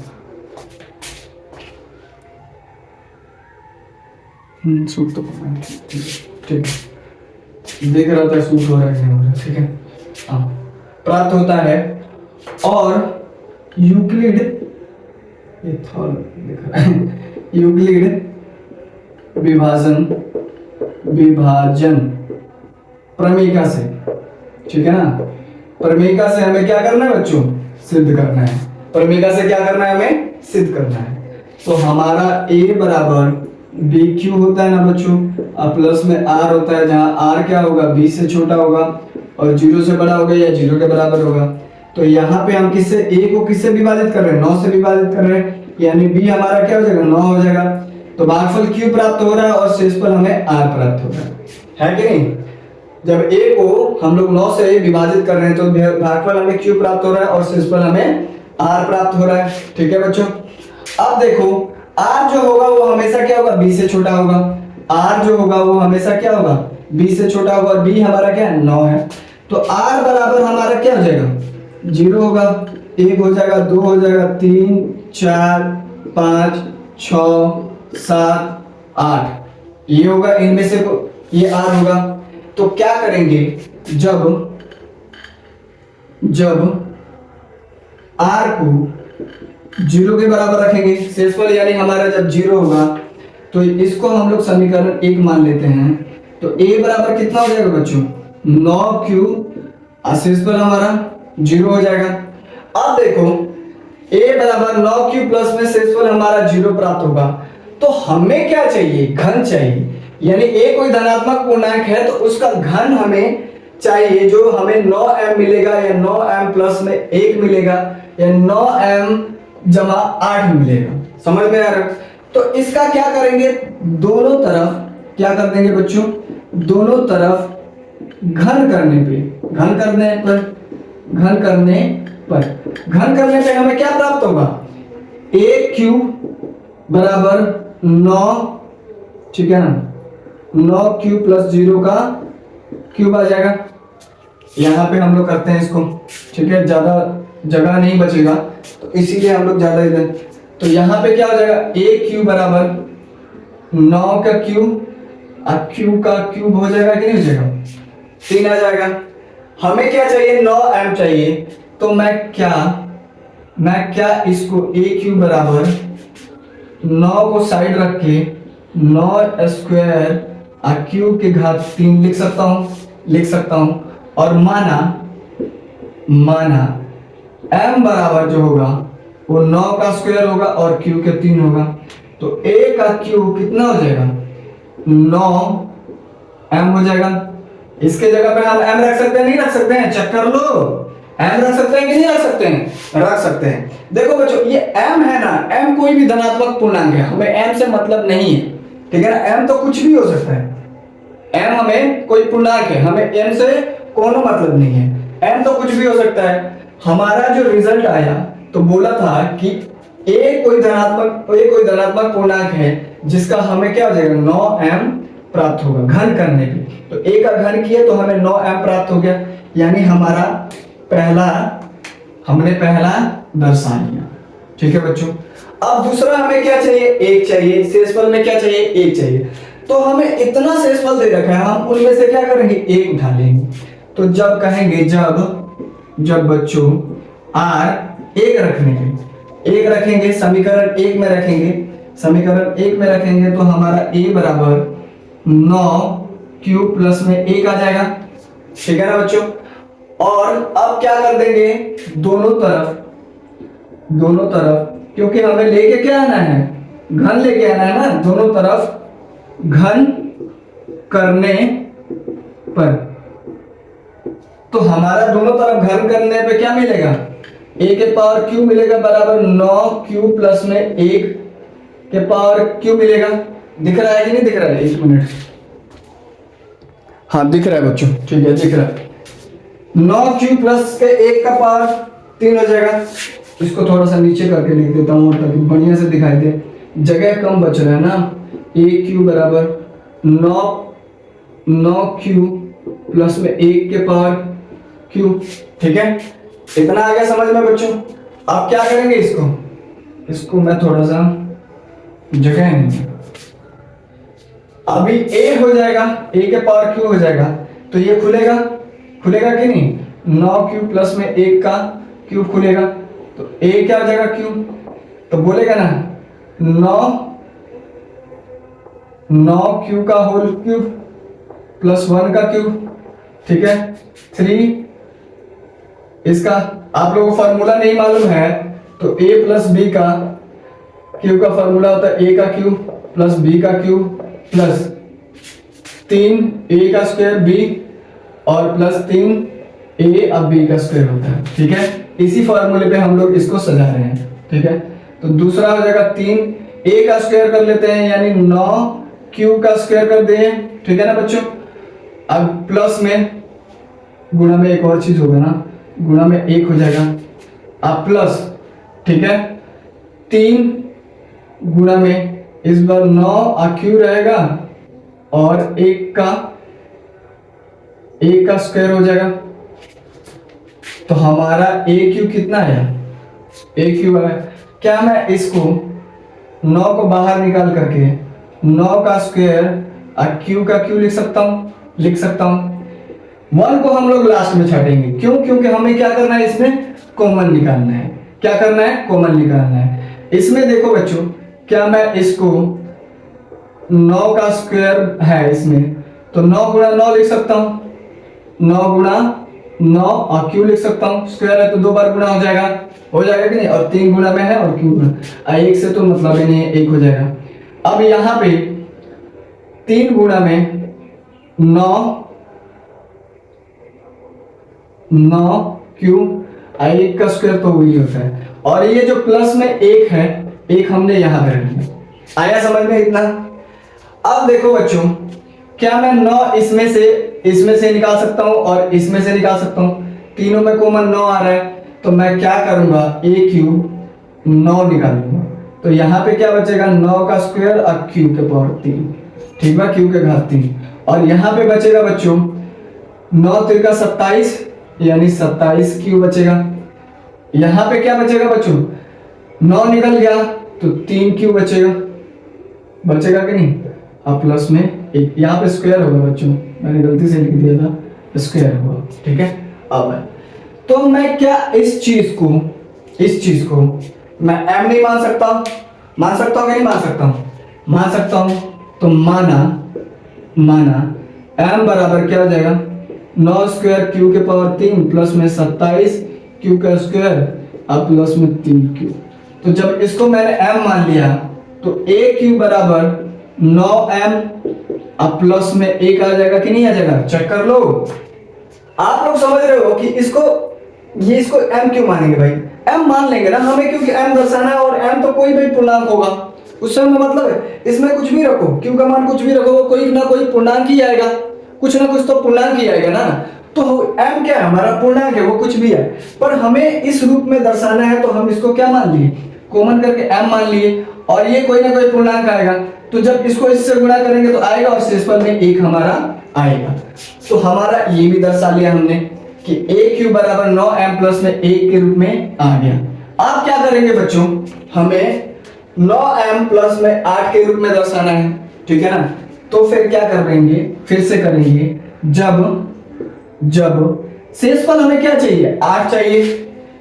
सूट तो ठीक है, देख रहा था सूट हो रहा है नहीं हो रहा। ठीक है, हाँ, प्राप्त होता है। और यूक्लिड विभाजन प्रमेय से, ठीक है ना, प्रमेय से हमें क्या करना है बच्चों? सिद्ध करना है। प्रमेय से क्या करना है? हमें सिद्ध करना है। तो हमारा a बराबर बी क्यू होता है ना बच्चों, और प्लस में आर होता है, जहां आर क्या होगा? बी से छोटा होगा और 0 से बड़ा होगा या 0 के बराबर होगा। तो यहाँ पे हम किससे, a को किससे विभाजित कर रहे हैं? 9 से विभाजित कर रहे हैं, यानी b हमारा क्या हो जाएगा? 9 हो जाएगा। तो भागफल q प्राप्त हो रहा है और शेषफल हमें r प्राप्त हो रहा है कि नहीं? जब a को हम लोग 9 से विभाजित कर रहे हैं तो भागफल हमें q प्राप्त हो रहा है और शेषफल हमें r प्राप्त हो रहा है। ठीक है बच्चों, अब देखो r जो होगा वो हमेशा क्या होगा, b से छोटा होगा। r जो होगा वो हमेशा क्या होगा, b से छोटा होगा और b हमारा क्या है, 9 है। तो r बराबर हमारा क्या हो जाएगा, 0 होगा, 1 हो जाएगा, 2 हो जाएगा, 3 4 5 6 7 8, ये होगा, इनमें से ये r होगा। तो क्या करेंगे, जब r को 0 के बराबर रखेंगे, शेषफल यानी हमारा जब 0 होगा तो इसको हम लोग समीकरण 1 मान लेते हैं। तो a बराबर कितना हो जाएगा बच्चों, 9q, और शेषफल हमारा 0 हो जाएगा। अब देखो a बराबर 9q प्लस में शेषफल हमारा 0 प्राप्त होगा। तो हमें क्या चाहिए, घन चाहिए, यानी a कोई धनात्मक पूर्णांक है तो उसका घन हमें चाहिए, जो हमें 9m मिलेगा या 9m प्लस में 1 मिलेगा या 9m जमा 8 मिलेगा। समझ में आ रहा है? तो इसका क्या करेंगे, दोनों तरफ क्या कर देंगे बच्चों, दोनों तरफ घन करने पे हमें क्या प्राप्त होगा, a क्यूब बराबर 9, ठीक है ना, 9q प्लस 0 का क्यूब आ जाएगा। यहाँ पे हम लोग करते हैं इसको, ठीक है, ज्यादा जगह नहीं बचेगा तो इसीलिए हम लोग ज्यादा इधर। तो यहाँ पे क्या हो जाएगा, a क्यूब बराबर 9 का क्यूब और क्यूब का क्यूब हो जाएगा कि नहीं हो जाएगा, 3 आ जाएगा। हमें क्या चाहिए, 9m चाहिए। तो मैं क्या इसको a क्यूब बराबर 9 को साइड रख के 9 स्क्वायर और क्यूब के घात 3 लिख सकता हूं और माना m बराबर जो होगा वो 9 का स्क्वायर होगा और क्यूब के 3 होगा। तो a का क्यूब कितना हो जाएगा, 9m हो जाएगा। इसके जगह पे हम m रख सकते हैं, नहीं रख सकते हैं, चेक कर लो, m रख सकते हैं कि नहीं रख सकते हैं, रख सकते हैं। देखो बच्चों ये m है ना, m कोई भी धनात्मक पूर्णांक है, हमें m से मतलब नहीं है, ठीक है ना, m तो कुछ भी हो सकता है, m हमें कोई पूर्णांक है, हमें m से कोनो मतलब नहीं है, m तो कुछ भी हो सकता है। हमारा जो रिजल्ट आया तो बोला था कि a कोई धनात्मक पूर्णांक है जिसका हमें क्या हो जाएगा, 9m प्राप्त होगा घन करने पे। तो a का घन किए तो हमें 9m प्राप्त हो गया, यानी हमने पहला दर्शा लिया। ठीक है बच्चों, अब दूसरा हमें क्या चाहिए, 1 चाहिए, शेषफल में क्या चाहिए, 1 चाहिए। तो हमें इतना शेषफल दे रखा है, हम उनमें से क्या करेंगे, 1 उठा लेंगे। तो जब कहेंगे, जब बच्चों r 1 रखेंगे, समीकरण 1 में रखेंगे तो हमारा a बराबर 9q प्लस में 1 आ जाएगा। ठीक है ना बच्चों, और अब क्या कर देंगे, दोनों तरफ क्योंकि हमें लेके क्या आना है, घन लेके आना है ना, दोनों तरफ घन करने पर तो हमारा दोनों तरफ घन करने पे क्या मिलेगा, a के पावर q मिलेगा बराबर 9q प्लस में 1 के पावर q मिलेगा। दिख रहा है कि नहीं दिख रहा है, 1 मिनट, हाँ दिख रहा है बच्चों, ठीक है दिख रहा है, 9q प्लस के 1 का पावर 3 हो जाएगा। इसको थोड़ा सा नीचे करके लिख देता हूँ ताकि बढ़िया से दिखाई दे, जगह कम बच रहा है ना। a क्यू बराबर 9q प्लस में 1 के पावर q, ठीक है, इतना आ गया समझ में बच्चों। आप क्या करेंगे, इसको मैं थोड़ा सा जगह नहीं है, अभी a हो जाएगा, a के पावर q हो जाएगा तो ये खुलेगा कि नहीं, 9q प्लस में 1 का क्यूब खुलेगा तो a क्या हो जाएगा, q, तो बोलेगा ना 9q का होल क्यूब प्लस 1 का क्यूब, ठीक है, 3। इसका आप लोगों को फॉर्मूला नहीं मालूम है तो a प्लस b का क्यूब का फॉर्मूला होता है a का क्यूब प्लस b का क्यूब प्लस 3 a का स्क्वायर b और प्लस 3 a अब b का स्क्वायर होता है। ठीक है, इसी फॉर्मूले पे हम लोग इसको सजा रहे हैं। ठीक है, तो दूसरा हो जाएगा 3 a का स्क्वायर कर लेते हैं, यानी 9q का स्क्वायर कर दें। ठीक है ना बच्चों, अब प्लस में गुणा में एक और चीज होगा ना, गुणा में 1 हो जाएगा, अब प्लस, ठीक है, 3 गुणा में इस बार 9 क्यू रहेगा और 1 का स्क्वायर हो जाएगा। तो हमारा ए क्यू कितना है, ए क्यू है। क्या मैं इसको 9 को बाहर निकाल करके 9 का स्क्वायर और क्यू का क्यू लिख सकता हूं। 1 को हम लोग लास्ट में छाटेंगे, क्यों? क्योंकि हमें क्या करना है, इसमें कॉमन निकालना है। क्या करना है? कॉमन निकालना है। इसमें देखो बच्चों, क्या मैं इसको 9 का स्क्वायर है इसमें, तो 9 गुणा 9 लिख सकता हूं, 9 गुणा 9 और क्यू लिख सकता हूं, स्क्वायर है तो 2 बार गुणा हो जाएगा कि नहीं, और 3 गुणा में है और क्यू गुणा 1 से तो मतलब ही नहीं है, 1 हो जाएगा। अब यहां पे 3 गुणा में 9 क्यू 1 का स्क्वायर तो वही होता है, और ये जो प्लस में 1 है, 1 हमने यहां पे रख दिया। आया समझ में इतना? अब देखो बच्चों, क्या मैं 9 इसमें से निकाल सकता हूं और इसमें से निकाल सकता हूं, तीनों में कॉमन 9 आ रहा है, तो मैं क्या करूंगा, ए क्यू 9 निकालूंगा। तो यहां पे क्या बचेगा, 9 का स्क्वायर और क्यू के पावर 3, ठीक है, क्यू के घात 3। और यहां पे बचेगा बच्चों 9 3 का 27, यानी 27 क्यू बचेगा। यहां पे क्या बचेगा बच्चों, 9 निकल गया तो 3 क्यू बचेगा कि नहीं। अब प्लस में एक यहाँ पे स्क्वायर होगा बच्चों, मैंने गलती से लिख दिया था, स्क्वायर होगा, ठीक है। अब तो मैं क्या इस चीज को मैं m नहीं मान सकता हूं कि नहीं मान सकता हूं। तो माना m बराबर क्या हो जाएगा, 9 स्क्वायर क्यू के पावर 3 प्लस में 27 क्यू का स्क्वायर अब प्लस में 3 क्यू। तो जब इसको मैंने m मान लिया तो a क्यू बराबर 9m अब प्लस में 1 आ जाएगा कि नहीं आ जाएगा, चेक कर लो। आप लोग समझ रहे हो कि इसको m क्यों मानेंगे भाई, m मान लेंगे ना हमें, क्योंकि m दर्शाना है और m तो कोई भी पूर्णांक होगा, उससे हमें मतलब है। इसमें कुछ भी रखो, क्यू का मान कुछ भी रखो, वो कोई ना कोई पूर्णांक ही आएगा, कुछ ना कुछ तो पूर्णांक ही आएगा ना। तो m क्या है, हमारा पूर्णांक है, वो कुछ भी है, पर हमें इस रूप में दर्शाना है, तो हम इसको क्या मान लिए, कॉमन करके m मान लिए, और ये कोई ना कोई पूर्णांक आएगा। तो जब इसको इससे गुणा करेंगे तो आएगा, और शेषफल में 1 हमारा आएगा। तो हमारा ये भी दर्शा लिया हमने कि a क्यू बराबर 9m प्लस में 1 के रूप में आ गया। अब क्या करेंगे बच्चों, हमें 9m प्लस में 8 के रूप में दर्शाना है, ठीक है ना। तो फिर क्या करेंगे, फिर से करेंगे, जब शेषफल हमें क्या चाहिए, 8 चाहिए,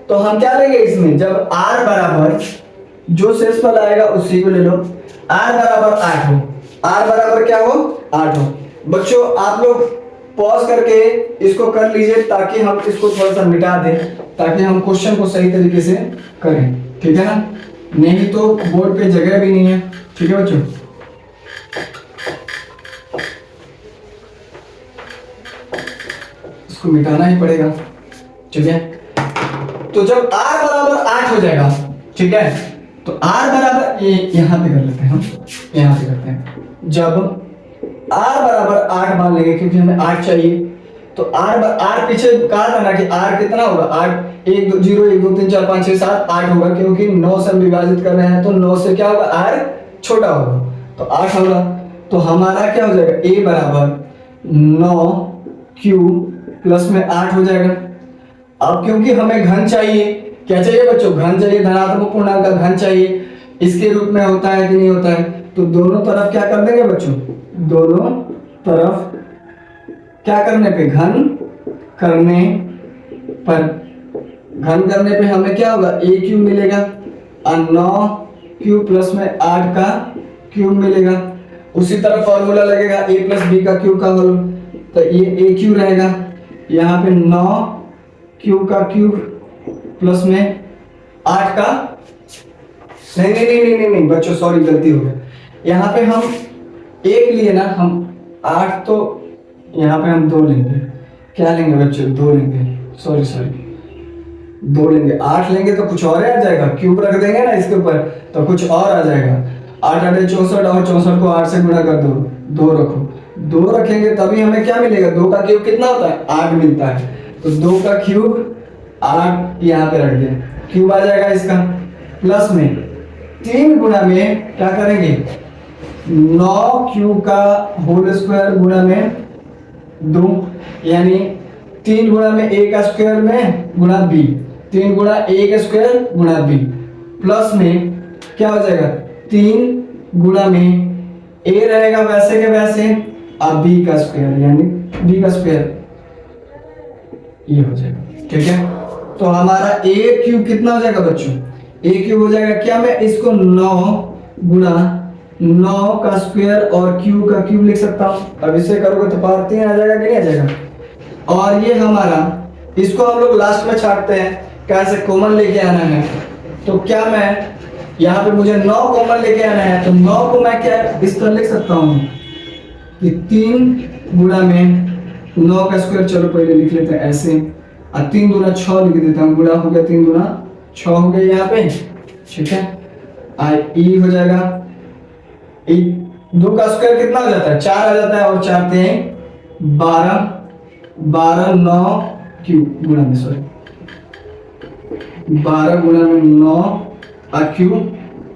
तो हम क्या लेंगे इसमें, जब r बराबर जो शेषफल आएगा उसी को ले लो, r बराबर 8 हो, r बराबर क्या हो, 8 हो। बच्चों आप लोग पॉज करके इसको कर लीजिए, ताकि हम इसको थोड़ा सा मिटा दें, ताकि हम क्वेश्चन को सही तरीके से करें, ठीक है ना, नहीं तो बोर्ड पे जगह भी नहीं है, ठीक है बच्चों। इसको मिटाना ही पड़ेगा, ठीक है। तो जब r बराबर 8 हो जाएगा, ठीक है, तो r बराबर ये यहां पे कर लेते हैं, हम यहां पे करते हैं, जब r बराबर 8 मान लेंगे, क्योंकि हमें 8 चाहिए, तो r पीछे कहा था ना कि r कितना होगा, 8 1 2 0 1 2 3 4 5 6 7 8 होगा, क्योंकि 9 से हम विभाजित कर रहे हैं, तो 9 से क्या होगा, r छोटा होगा, तो 8 होगा। तो हमारा क्या हो जाएगा, a बराबर 9q प्लस में 8 हो जाएगा। अब क्योंकि हमें घन चाहिए, क्या चाहिए बच्चों, घन चाहिए, धनात्मक पूर्णांक का घन चाहिए, इसके रूप में होता है कि नहीं होता है, तो दोनों तरफ क्या कर देंगे बच्चों, दोनों तरफ क्या करने पे, घन करने पे हमें क्या होगा, a क्यूब मिलेगा और 9q प्लस में 8 का क्यूब मिलेगा। उसी तरह फॉर्मूला लगेगा a प्लस बी का क्यूब का होल, तो ये a क्यूब रहेगा, यहाँ पे 9q का क्यूब प्लस में 8 का, नहीं बच्चों सॉरी गलती हो गया, यहाँ पे हम 1 लिए ना, हम 8, तो यहाँ पे हम 2 लेंगे, क्या लेंगे बच्चों, 2 लेंगे, सॉरी 2 लेंगे, 8 लेंगे तो कुछ और आ जाएगा, क्यूब रख देंगे ना इसके ऊपर तो कुछ और आ जाएगा, 8 8 64 और 64 को 8 से गुणा कर दो, 2 रखो, 2 रखेंगे तभी हमें क्या मिलेगा, 2 का क्यूब कितना होता है, 8 मिलता है। तो 2 का क्यूब 8 यहाँ पे रख दिया, क्यूब आ जाएगा इसका। प्लस में 3 गुना में क्या करेंगे, 9 क्यूब का होल स्क्वायर गुना में 2, यानी 3 गुना में a का स्क्वायर में गुना b, 3 गुना a का स्क्वायर गुना b, प्लस में क्या हो जाएगा, 3 गुना में a रहेगा वैसे के वैसे, अब b का स्क्वायर यानी b का स्क्वायर, ये हो जाएगा। ठीक है, तो हमारा a क्यूब कितना हो जाएगा बच्चों, a क्यूब हो जाएगा क्या, मैं इसको 9 गुना 9 का स्क्वायर और q का क्यूब लिख सकता हूँ। अब इसे करोगे तो पावर 3 आ जाएगा कि नहीं आ जाएगा। और ये हमारा, इसको हम लोग लास्ट में छाटते हैं, कैसे कॉमन लेके आना है। तो क्या मैं यहाँ पे मुझे 9 कॉमन लेके आना है, तो 9 को मैं क्या इस तरह लिख सकता हूँ कि 3 गुना में 9 का स्क्वायर, चलो पहले लिख लेते हैं ऐसे, और 3 दूना 6 लिख देता हूँ, गुणा हो गया 3 दूना 6 हो गया यहाँ पे। ठीक है, ई हो जाएगा, 2 का स्क्वायर कितना हो जाता है, 4 आ जाता है, और 4 3 12, 12 9 क्यूब गुणा में, सॉरी 12 गुणा में 9 क्यूब,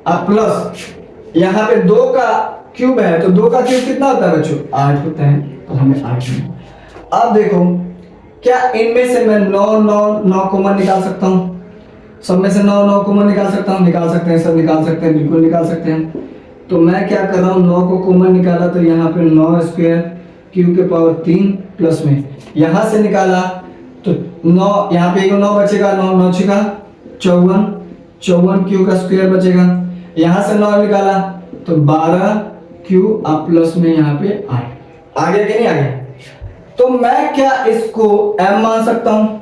अब प्लस यहाँ पे 2 का क्यूब है, तो 2 का क्यूब कितना होता है बच्चों, 8 होता है, तो हमें 8 मिला। अब देखो क्या इनमें से मैं 9 9 9 कॉमन निकाल सकता हूँ, सब में से 9 9 कॉमन निकाल सकता हूँ, निकाल सकते हैं, सब निकाल सकते हैं, बिल्कुल निकाल सकते हैं। तो मैं क्या कर रहा हूँ, 9 को कॉमन निकाला तो यहाँ पे 9 स्क्वायर क्यूब के पावर 3, प्लस में यहाँ से निकाला तो 9, यहाँ पे 9 बचेगा, 9 9 छेगा 54, 54 क्यूब का स्क्वायर बचेगा, यहाँ से 9 निकाला तो 12 क्यूब, अब प्लस में यहाँ पे 8 आ गया कि नहीं आ गया। तो मैं क्या इसको m मान सकता हूँ,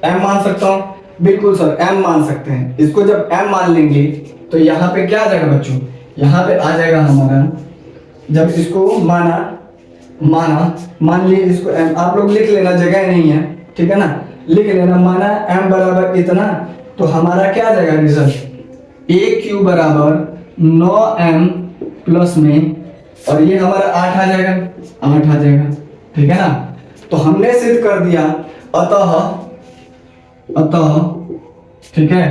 m मान सकता हूँ, बिल्कुल सर m मान सकते हैं। इसको जब m मान लेंगे तो यहाँ पे क्या आ जाएगा बच्चों, यहाँ पे आ जाएगा हमारा, जब इसको मान लिए इसको m, आप लोग लिख लेना, जगह नहीं है, ठीक है ना, लिख लेना, माना m बराबर इतना, तो हमारा क्या आ जाएगा रिजल्ट, a क्यूब बराबर 9m प्लस में, और ये हमारा 8 आ जाएगा, 8 आ जाएगा, ठीक है ना। तो हमने सिद्ध कर दिया, अतः ठीक है,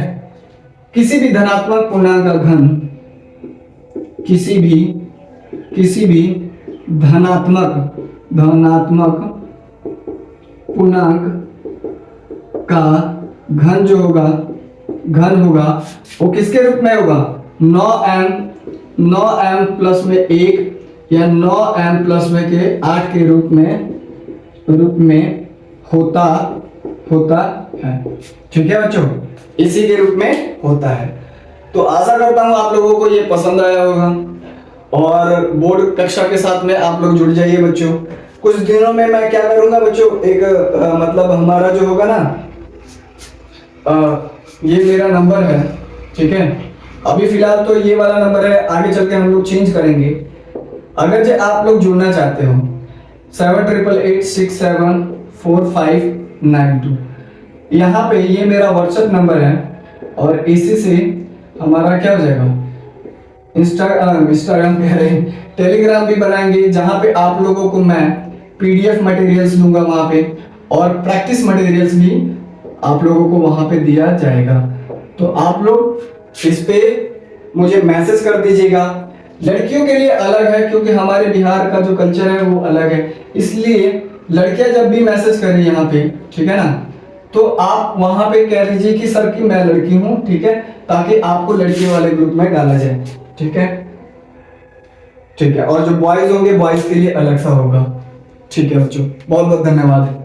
किसी भी धनात्मक पूर्णांक का घन, किसी भी धनात्मक पूर्णांक का घन जो होगा, वो किसके रूप में होगा, 9m प्लस में 1 या 9m प्लस में के 8 के रूप में होता है। ठीक है बच्चों, इसी के रूप में होता है। तो आशा करता हूँ आप लोगों को ये पसंद आया होगा, और बोर्ड कक्षा के साथ में आप लोग जुड़ जाइए बच्चों। कुछ दिनों में मैं क्या करूंगा बच्चों, एक मतलब हमारा जो होगा ना, ये मेरा नंबर है, ठीक है, अभी फिलहाल तो ये वाला नंबर है, आगे चल के हम लोग चेंज करेंगे। अगर जो आप लोग जुड़ना चाहते हो 7888674592, यहाँ पे ये मेरा व्हाट्सएप नंबर है, और इसी से हमारा क्या हो जाएगा, इंस्टाग्राम कह रहे हैं, टेलीग्राम भी बनाएंगे, जहाँ पे आप लोगों को मैं PDF मटेरियल्स दूंगा वहाँ पे, और प्रैक्टिस मटेरियल्स भी आप लोगों को वहाँ पे दिया जाएगा। तो आप लोग इस पे मुझे मैसेज कर दीजिएगा। लड़कियों के लिए अलग है, क्योंकि हमारे बिहार का जो कल्चर है वो अलग है, इसलिए लड़कियां जब भी मैसेज करें यहाँ पे, ठीक है ना, तो आप वहाँ पे कह दीजिए कि सर कि मैं लड़की हूँ, ठीक है, ताकि आपको लड़की वाले ग्रुप में डाला जाए। ठीक है, और जो बॉयज होंगे, बॉयज के लिए अलग सा होगा। ठीक है बच्चों, बहुत बहुत धन्यवाद।